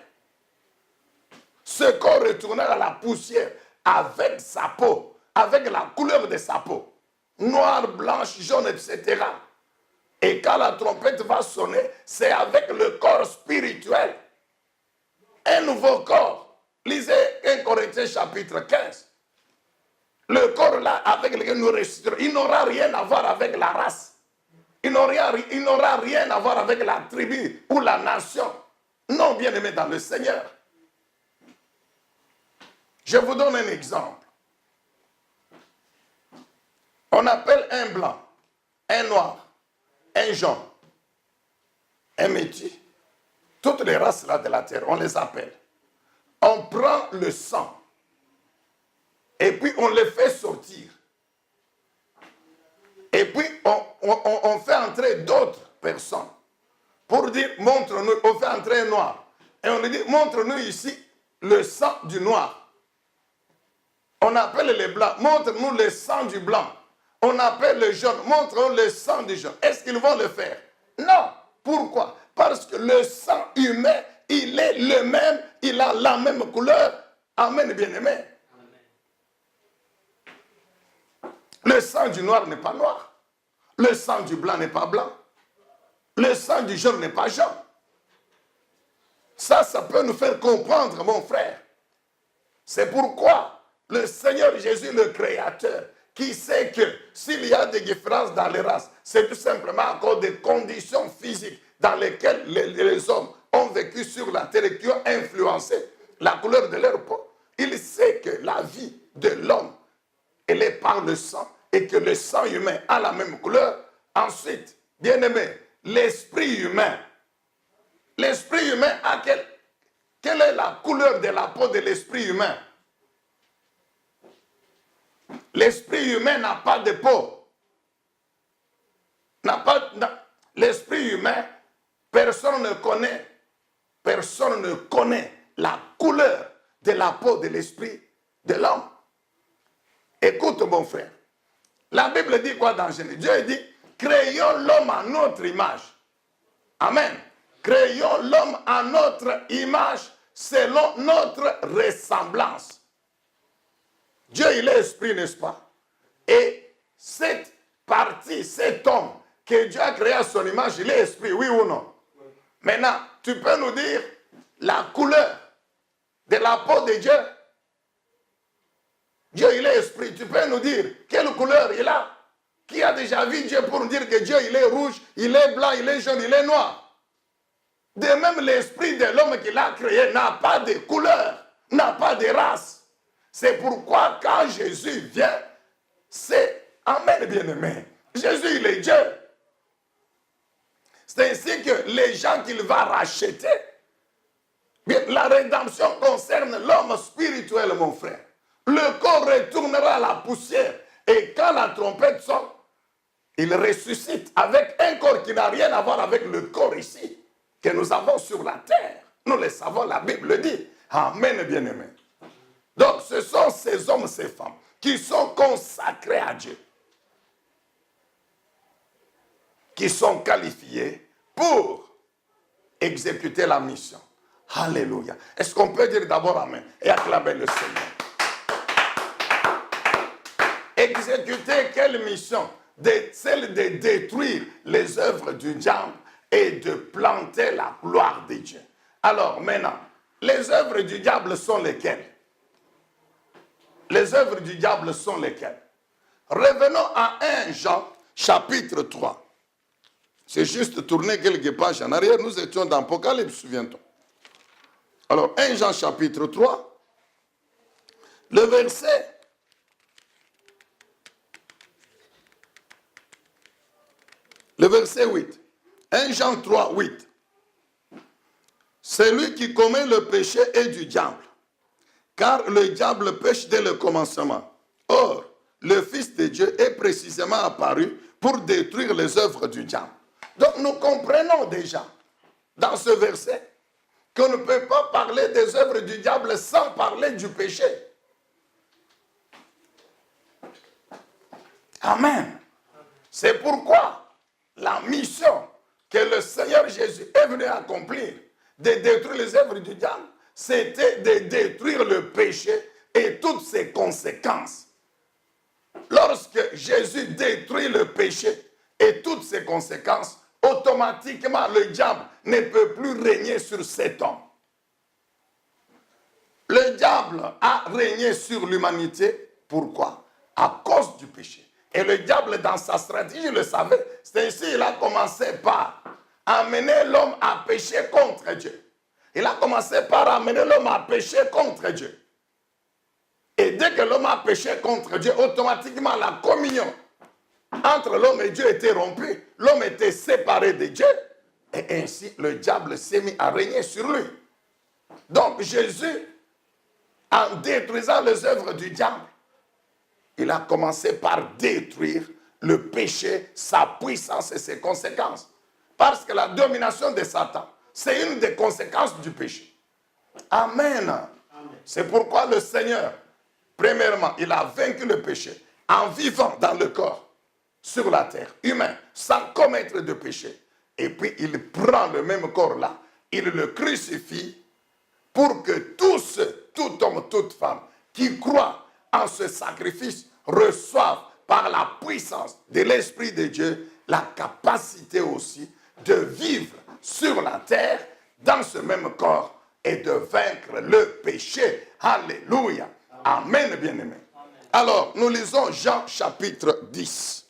Ce corps retournera à la poussière avec sa peau, avec la couleur de sa peau. Noire, blanche, jaune, etc. Et quand la trompette va sonner, c'est avec le corps spirituel. Un nouveau corps. Lisez 1 Corinthiens chapitre 15. Le corps là avec lequel nous ressusciterons, il n'aura rien à voir avec la race. Il n'aura rien à voir avec la tribu ou la nation. Non, bien-aimé dans le Seigneur. Je vous donne un exemple. On appelle un blanc, un noir, un jaune, un métis. Toutes les races là de la terre, on les appelle. On prend le sang et puis on les fait sortir. Et puis on fait entrer d'autres personnes pour dire montre-nous, on fait entrer un noir. Et on lui dit montre-nous ici le sang du noir. On appelle les blancs, montre-nous le sang du blanc. On appelle les jaunes, montre-nous le sang du jaune. Est-ce qu'ils vont le faire? Non. Pourquoi? Parce que le sang humain, il est le même, il a la même couleur. Amen, bien-aimé. Le sang du noir n'est pas noir. Le sang du blanc n'est pas blanc. Le sang du jaune n'est pas jaune. Ça peut nous faire comprendre, mon frère. C'est pourquoi le Seigneur Jésus, le Créateur, qui sait que s'il y a des différences dans les races, c'est tout simplement à cause des conditions physiques dans lesquelles les hommes ont vécu sur la terre et qui ont influencé la couleur de leur peau. Il sait que la vie de l'homme, elle est par le sang et que le sang humain a la même couleur. Ensuite, bien-aimé, l'esprit humain a quelle est la couleur de la peau de l'esprit humain? L'esprit humain n'a pas de peau. L'esprit humain, personne ne connaît la couleur de la peau de l'esprit de l'homme. Écoute, mon frère. La Bible dit quoi dans Genèse? Dieu dit, créons l'homme à notre image. Amen. Créons l'homme à notre image selon notre ressemblance. Dieu, il est esprit, n'est-ce pas? Et cette partie, cet homme que Dieu a créé à son image, il est esprit, oui ou non? Oui. Maintenant, tu peux nous dire la couleur de la peau de Dieu? Dieu, il est esprit. Tu peux nous dire quelle couleur il a? Qui a déjà vu Dieu pour nous dire que Dieu, il est rouge, il est blanc, il est jaune, il est noir? De même, l'esprit de l'homme qu'il a créé n'a pas de couleur, n'a pas de race. C'est pourquoi quand Jésus vient, c'est Amen, bien-aimé. Jésus, il est Dieu. C'est ainsi que les gens qu'il va racheter, bien, la rédemption concerne l'homme spirituel, mon frère. Le corps retournera à la poussière. Et quand la trompette sonne, il ressuscite avec un corps qui n'a rien à voir avec le corps ici, que nous avons sur la terre. Nous le savons, la Bible le dit. Amen, bien-aimé. Donc, ce sont ces hommes, ces femmes qui sont consacrés à Dieu. qui sont qualifiés pour exécuter la mission. Alléluia. Est-ce qu'on peut dire d'abord Amen et acclamer le Seigneur? Exécuter quelle mission? Celle de détruire les œuvres du diable et de planter la gloire de Dieu. Alors maintenant, les œuvres du diable sont lesquelles? Les œuvres du diable sont lesquelles? Revenons à 1 Jean, chapitre 3. C'est juste tourner quelques pages en arrière. Nous étions dans Apocalypse, souviens-toi. Alors, 1 Jean, chapitre 3, le verset 8. 1 Jean 3, 8. Celui qui commet le péché est du diable, car le diable pêche dès le commencement. Or, le Fils de Dieu est précisément apparu pour détruire les œuvres du diable. Donc nous comprenons déjà dans ce verset qu'on ne peut pas parler des œuvres du diable sans parler du péché. Amen. C'est pourquoi la mission que le Seigneur Jésus est venu accomplir, de détruire les œuvres du diable, c'était de détruire le péché et toutes ses conséquences. Lorsque Jésus détruit le péché et toutes ses conséquences, automatiquement le diable ne peut plus régner sur cet homme. Le diable a régné sur l'humanité. Pourquoi? À cause du péché. Et le diable, dans sa stratégie, le savait. C'est ainsi qu'il a commencé par amener l'homme à pécher contre Dieu. Il a commencé par amener l'homme à pécher contre Dieu. Et dès que l'homme a péché contre Dieu, automatiquement la communion entre l'homme et Dieu était rompue. L'homme était séparé de Dieu. Et ainsi, le diable s'est mis à régner sur lui. Donc Jésus, en détruisant les œuvres du diable, il a commencé par détruire le péché, sa puissance et ses conséquences. Parce que la domination de Satan, c'est une des conséquences du péché. Amen. Amen. C'est pourquoi le Seigneur, premièrement, il a vaincu le péché en vivant dans le corps, sur la terre, humain, sans commettre de péché. Et puis il prend le même corps-là, il le crucifie pour que tous, tout homme, toute femme qui croient en ce sacrifice reçoivent par la puissance de l'Esprit de Dieu la capacité aussi de vivre sur la terre dans ce même corps et de vaincre le péché. Alléluia. Amen, bien-aimé. Alors, nous lisons Jean chapitre 10.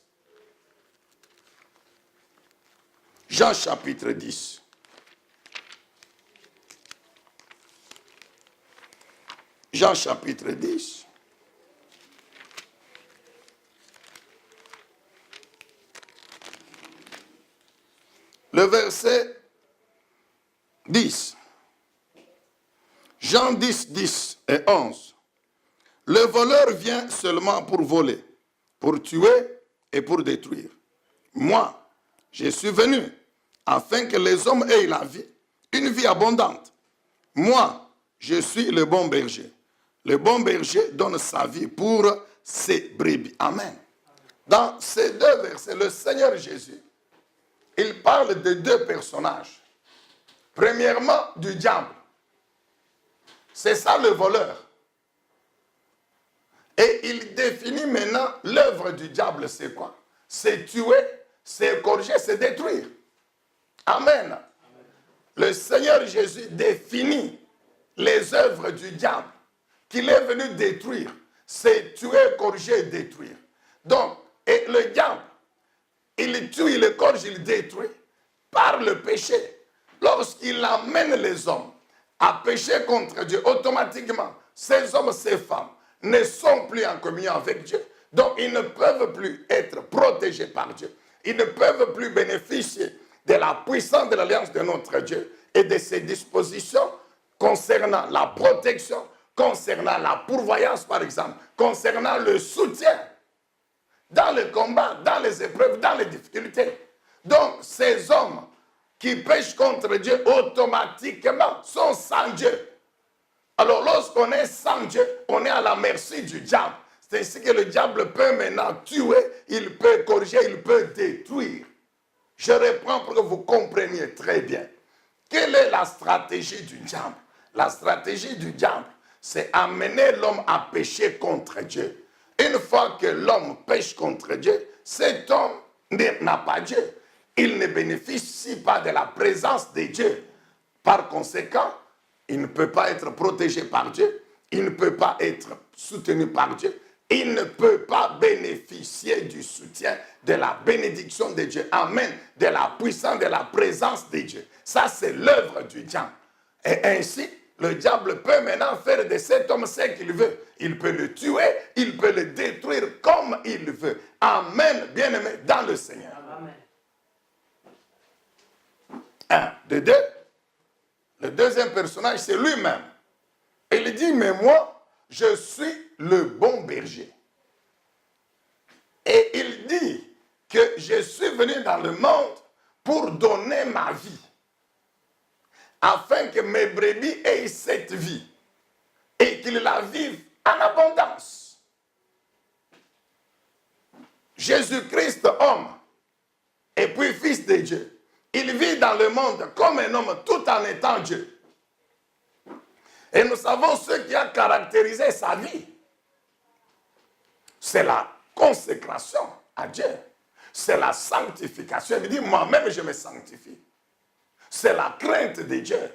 Jean chapitre 10. Jean chapitre 10. Le verset 10. Jean 10, 10 et 11. Le voleur vient seulement pour voler, pour tuer et pour détruire. Moi, je suis venu afin que les hommes aient la vie, une vie abondante. Moi, je suis le bon berger. Le bon berger donne sa vie pour ses brebis. Amen. Dans ces deux versets, le Seigneur Jésus, il parle de deux personnages. Premièrement, du diable. C'est ça le voleur. Et il définit maintenant l'œuvre du diable, c'est quoi? C'est tuer, c'est égorger, c'est détruire. Amen. Amen. Le Seigneur Jésus définit les œuvres du diable qu'il est venu détruire. C'est tuer, égorger et détruire. Donc, et le diable, il tue, il égorge, il détruit par le péché. Lorsqu'il amène les hommes à pécher contre Dieu, automatiquement, ces hommes, ces femmes ne sont plus en communion avec Dieu. Donc, ils ne peuvent plus être protégés par Dieu. Ils ne peuvent plus bénéficier de la puissance de l'alliance de notre Dieu et de ses dispositions concernant la protection, concernant la pourvoyance, par exemple, concernant le soutien dans le combat, dans les épreuves, dans les difficultés. Donc, ces hommes qui pêchent contre Dieu, automatiquement, sont sans Dieu. Alors, lorsqu'on est sans Dieu, on est à la merci du diable. C'est ainsi que le diable peut maintenant tuer, il peut corriger, il peut détruire. Je reprends pour que vous compreniez très bien. Quelle est la stratégie du diable? La stratégie du diable, c'est amener l'homme à pécher contre Dieu. Une fois que l'homme pêche contre Dieu, cet homme n'a pas Dieu. Il ne bénéficie pas de la présence de Dieu. Par conséquent, il ne peut pas être protégé par Dieu. Il ne peut pas être soutenu par Dieu. Il ne peut pas bénéficier du soutien, de la bénédiction de Dieu. Amen. De la puissance, de la présence de Dieu. Ça, c'est l'œuvre du diable. Et ainsi, le diable peut maintenant faire de cet homme ce qu'il veut. Il peut le tuer, il peut le détruire comme il veut. Amen, bien-aimé, dans le Seigneur. Amen. Un. De deux, le deuxième personnage, c'est lui-même. Il dit, mais moi, je suis le bon berger. Et il dit que je suis venu dans le monde pour donner ma vie, afin que mes brebis aient cette vie et qu'ils la vivent en abondance. Jésus-Christ, homme, et puis fils de Dieu, il vit dans le monde comme un homme tout en étant Dieu. Et nous savons ce qui a caractérisé sa vie. C'est la consécration à Dieu. C'est la sanctification. Il dit, moi-même, je me sanctifie. C'est la crainte de Dieu.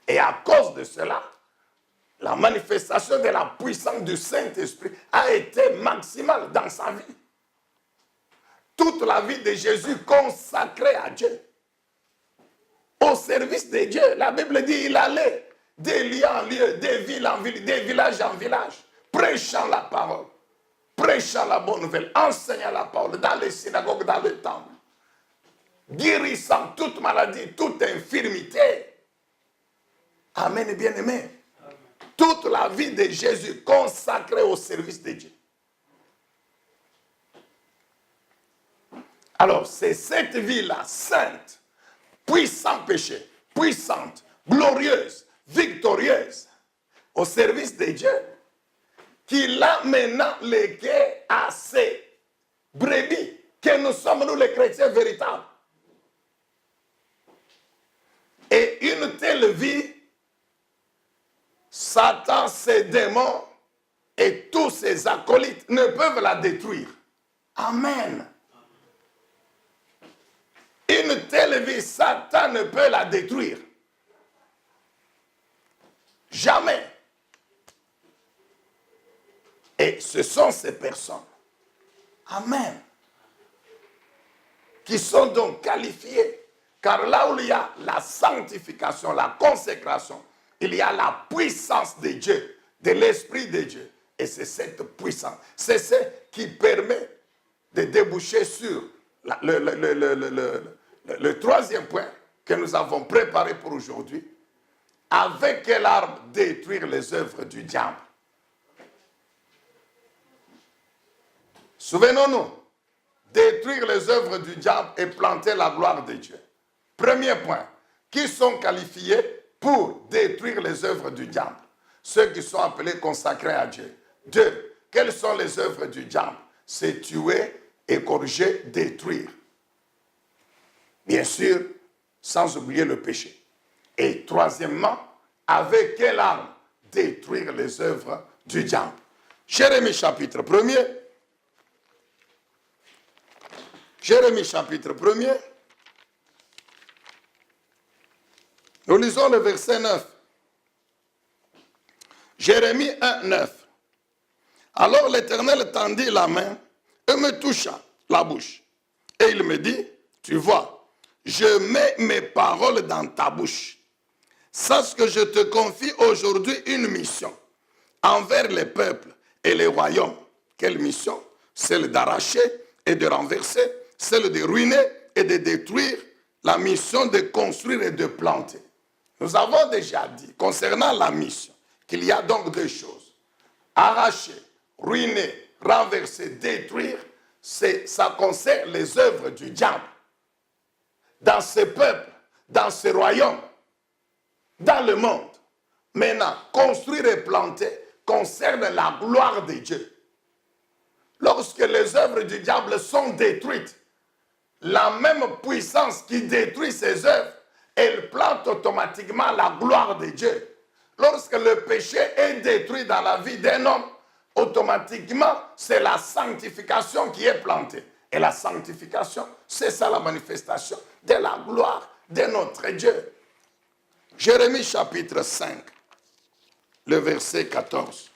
Et à cause de cela, la manifestation de la puissance du Saint-Esprit a été maximale dans sa vie. Toute la vie de Jésus consacrée à Dieu. Au service de Dieu. La Bible dit, il allait des lieux en lieu, des villes en ville, des villages en village, prêchant la parole, prêchant la bonne nouvelle, enseignant la parole dans les synagogues, dans le temple, guérissant toute maladie, toute infirmité. Amen, bien-aimé. Toute la vie de Jésus consacrée au service de Dieu. Alors, c'est cette vie-là, sainte, puis sans péché, puissante, glorieuse, victorieuse, au service de Dieu, qu'il a maintenant légué à ces brebis, que nous sommes, nous les chrétiens véritables. Et une telle vie, Satan, ses démons et tous ses acolytes ne peuvent la détruire. Amen. Une telle vie, Satan ne peut la détruire. Jamais. Et ce sont ces personnes, amen, qui sont donc qualifiées. Car là où il y a la sanctification, la consécration, il y a la puissance de Dieu, de l'Esprit de Dieu. Et c'est cette puissance. C'est ce qui permet de déboucher sur le troisième point que nous avons préparé pour aujourd'hui. Avec quelle arme détruire les œuvres du diable? Souvenons-nous, détruire les œuvres du diable et planter la gloire de Dieu. Premier point, qui sont qualifiés pour détruire les œuvres du diable? Ceux qui sont appelés consacrés à Dieu. Deux, quelles sont les œuvres du diable? C'est tuer, égorger, détruire. Bien sûr, sans oublier le péché. Et troisièmement, avec quelle arme détruire les œuvres du diable? Jérémie chapitre 1er. Jérémie chapitre 1er. Nous lisons le verset 9. Jérémie 1, 9. Alors l'Éternel tendit la main et me toucha la bouche. Et il me dit, tu vois, je mets mes paroles dans ta bouche. Sache que je te confie aujourd'hui une mission envers les peuples et les royaumes. Quelle mission? Celle d'arracher et de renverser, celle de ruiner et de détruire, la mission de construire et de planter. Nous avons déjà dit, concernant la mission, qu'il y a donc deux choses. Arracher, ruiner, renverser, détruire, ça concerne les œuvres du diable. Dans ce peuple, dans ce royaume, dans le monde. Maintenant, construire et planter concerne la gloire de Dieu. Lorsque les œuvres du diable sont détruites, la même puissance qui détruit ses œuvres, elle plante automatiquement la gloire de Dieu. Lorsque le péché est détruit dans la vie d'un homme, automatiquement, c'est la sanctification qui est plantée. Et la sanctification, c'est ça la manifestation de la gloire de notre Dieu. Jérémie chapitre 5, le verset 14.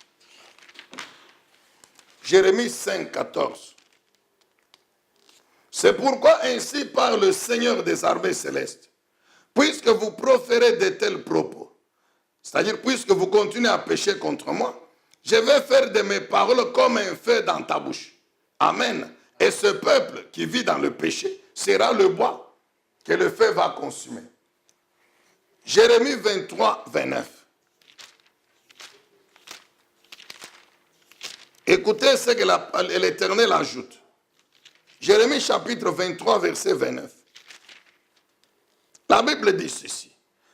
Jérémie 5, 14. C'est pourquoi ainsi parle le Seigneur des armées célestes. Puisque vous proférez de tels propos, c'est-à-dire puisque vous continuez à pécher contre moi, je vais faire de mes paroles comme un feu dans ta bouche. Amen. Et ce peuple qui vit dans le péché sera le bois que le feu va consumer. Jérémie 23, 29. Écoutez ce que l'Éternel ajoute. Jérémie chapitre 23, verset 29. La Bible dit ceci.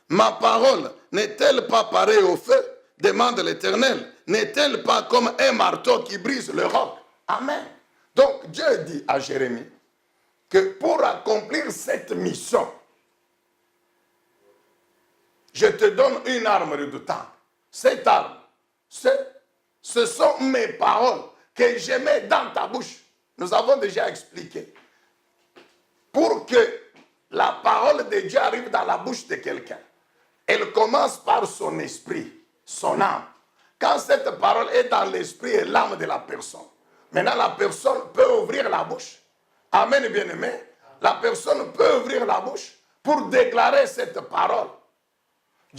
Ma parole n'est-elle pas pareille au feu? Demande l'Éternel. N'est-elle pas comme un marteau qui brise le roc? Amen. Donc Dieu dit à Jérémie que pour accomplir cette mission, je te donne une arme redoutable. Cette arme, ce sont mes paroles que je mets dans ta bouche. Nous avons déjà expliqué. Pour que la parole de Dieu arrive dans la bouche de quelqu'un, elle commence par son esprit, son âme. Quand cette parole est dans l'esprit et l'âme de la personne, maintenant la personne peut ouvrir la bouche. Amen, bien-aimé. La personne peut ouvrir la bouche pour déclarer cette parole.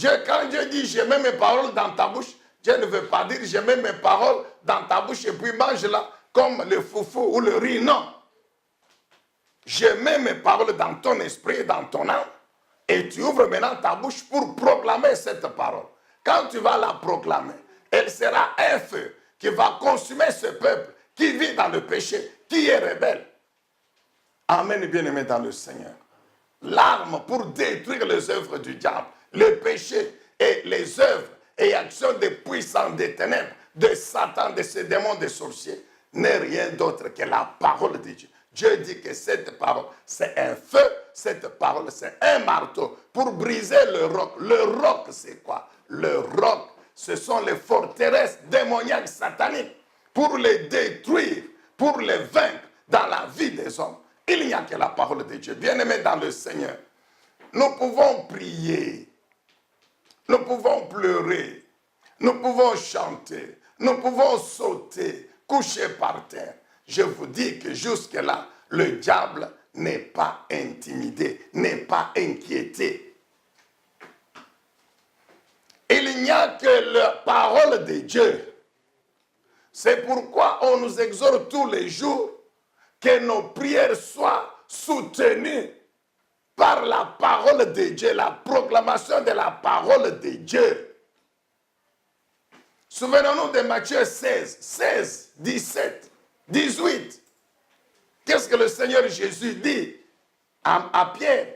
Quand Dieu dit « je mets mes paroles dans ta bouche », Dieu ne veut pas dire « je mets mes paroles dans ta bouche et puis mange-la comme le foufou ou le riz ». Non. Je mets mes paroles dans ton esprit, dans ton âme, et tu ouvres maintenant ta bouche pour proclamer cette parole. Quand tu vas la proclamer, elle sera un feu qui va consumer ce peuple qui vit dans le péché, qui est rebelle. Amen, bien-aimé dans le Seigneur. L'arme pour détruire les œuvres du diable, le péché et les œuvres et actions des puissants des ténèbres, de Satan, de ces démons, des sorciers, n'est rien d'autre que la parole de Dieu. Dieu dit que cette parole, c'est un feu, cette parole, c'est un marteau pour briser le roc. Le roc, c'est quoi? Le roc, ce sont les forteresses démoniaques sataniques. Pour les détruire, pour les vaincre dans la vie des hommes, il n'y a que la parole de Dieu. Bien-aimés dans le Seigneur, nous pouvons prier, nous pouvons pleurer, nous pouvons chanter, nous pouvons sauter, coucher par terre. Je vous dis que jusque-là, le diable n'est pas intimidé, n'est pas inquiété. Il n'y a que la parole de Dieu. C'est pourquoi on nous exhorte tous les jours que nos prières soient soutenues par la parole de Dieu, la proclamation de la parole de Dieu. Souvenons-nous de Matthieu 16, 17, 18. Qu'est-ce que le Seigneur Jésus dit à Pierre?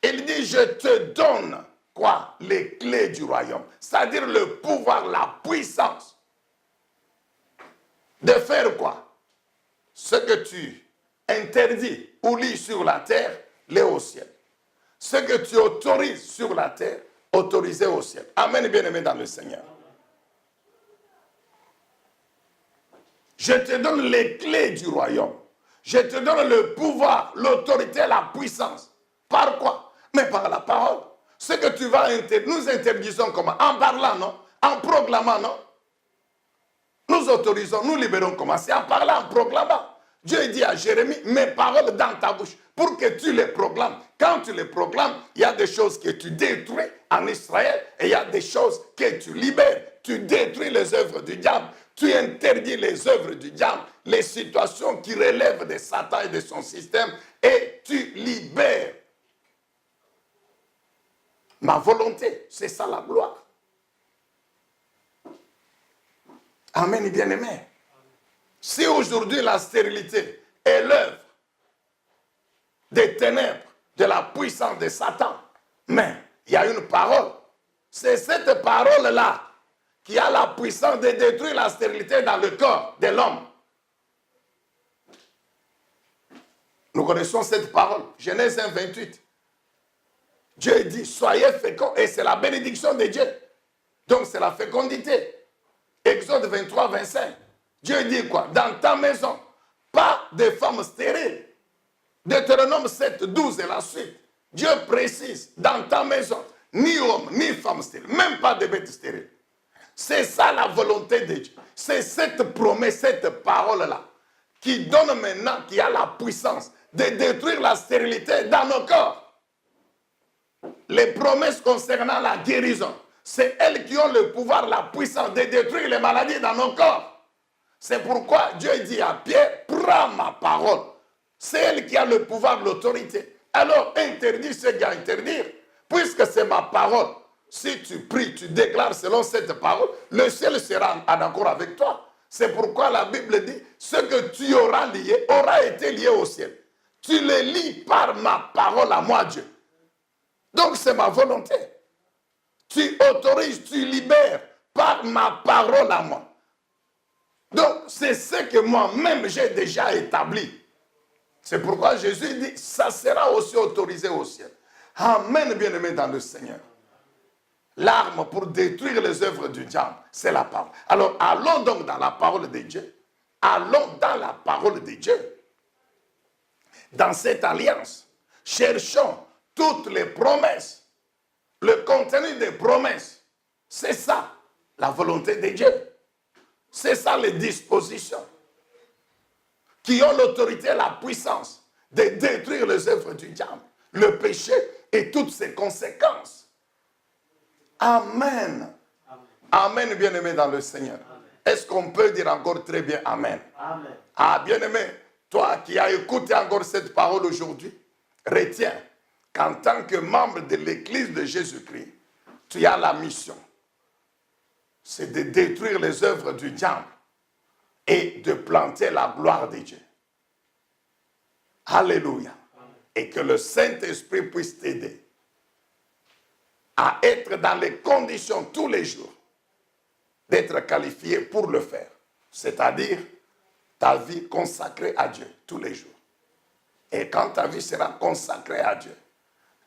Il dit, je te donne quoi? Les clés du royaume. C'est-à-dire le pouvoir, la puissance. De faire quoi? Ce que tu interdis ou lis sur la terre, l'est au ciel. Ce que tu autorises sur la terre, autorisé au ciel. Amen, bien-aimé dans le Seigneur. Je te donne les clés du royaume. Je te donne le pouvoir, l'autorité, la puissance. Par quoi? Mais par la parole. Ce que tu vas interdire, nous interdisons comment? En parlant, non? En proclamant, non? Nous autorisons, nous libérons comment? C'est en parlant, en proclamant. Dieu dit à Jérémie, mes paroles dans ta bouche, pour que tu les proclames. Quand tu les proclames, il y a des choses que tu détruis en Israël et il y a des choses que tu libères. Tu détruis les œuvres du diable. Tu interdis les œuvres du diable, les situations qui relèvent de Satan et de son système, et tu libères. Ma volonté, c'est ça la gloire. Amen, bien-aimé. Si aujourd'hui la stérilité est l'œuvre des ténèbres, de la puissance de Satan, mais il y a une parole. C'est cette parole-là qui a la puissance de détruire la stérilité dans le corps de l'homme. Nous connaissons cette parole. Genèse 1, 28. Dieu dit, soyez féconds, et c'est la bénédiction de Dieu. Donc c'est la fécondité. Exode 23, 25. Dieu dit quoi? Dans ta maison, pas de femmes stériles. Deutéronome 7, 12 et la suite. Dieu précise, dans ta maison, ni homme, ni femme stérile, même pas de bêtes stériles. C'est ça la volonté de Dieu. C'est cette promesse, cette parole-là, qui donne maintenant, qui a la puissance de détruire la stérilité dans nos corps. Les promesses concernant la guérison, c'est elles qui ont le pouvoir, la puissance de détruire les maladies dans nos corps. C'est pourquoi Dieu dit à Pierre, prends ma parole. C'est elle qui a le pouvoir, l'autorité. Alors interdis ce qu'il y a à interdire, puisque c'est ma parole. Si tu pries, tu déclares selon cette parole, le ciel sera en accord avec toi. C'est pourquoi la Bible dit, ce que tu auras lié aura été lié au ciel. Tu le lis par ma parole à moi, Dieu. Donc c'est ma volonté. Tu autorises, tu libères par ma parole à moi. Donc c'est ce que moi-même j'ai déjà établi. C'est pourquoi Jésus dit, ça sera aussi autorisé au ciel. Amen, bien-aimé dans le Seigneur. L'arme pour détruire les œuvres du diable, c'est la parole. Alors allons donc dans la parole de Dieu. Allons dans la parole de Dieu. Dans cette alliance, cherchons toutes les promesses. Le contenu des promesses, c'est ça, la volonté de Dieu. C'est ça les dispositions qui ont l'autorité et la puissance de détruire les œuvres du diable, le péché et toutes ses conséquences. Amen. Amen, bien-aimé dans le Seigneur. Est-ce qu'on peut dire encore très bien Amen? Amen. Ah, bien-aimé, toi qui as écouté encore cette parole aujourd'hui, retiens qu'en tant que membre de l'Église de Jésus-Christ, tu as la mission. C'est de détruire les œuvres du diable et de planter la gloire de Dieu. Alléluia. Amen. Et que le Saint-Esprit puisse t'aider à être dans les conditions tous les jours d'être qualifié pour le faire. C'est-à-dire ta vie consacrée à Dieu tous les jours. Et quand ta vie sera consacrée à Dieu,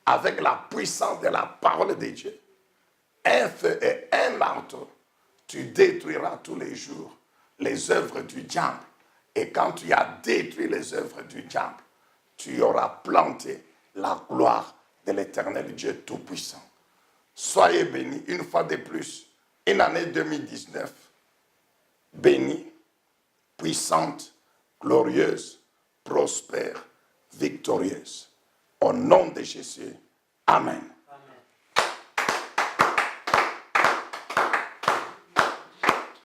avec la puissance de la parole de Dieu, un feu et un marteau, tu détruiras tous les jours les œuvres du diable. Et quand tu as détruit les œuvres du diable, tu auras planté la gloire de l'Éternel Dieu Tout-Puissant. Soyez bénis une fois de plus, une année 2019, bénie, puissante, glorieuse, prospère, victorieuse. Au nom de Jésus, Amen.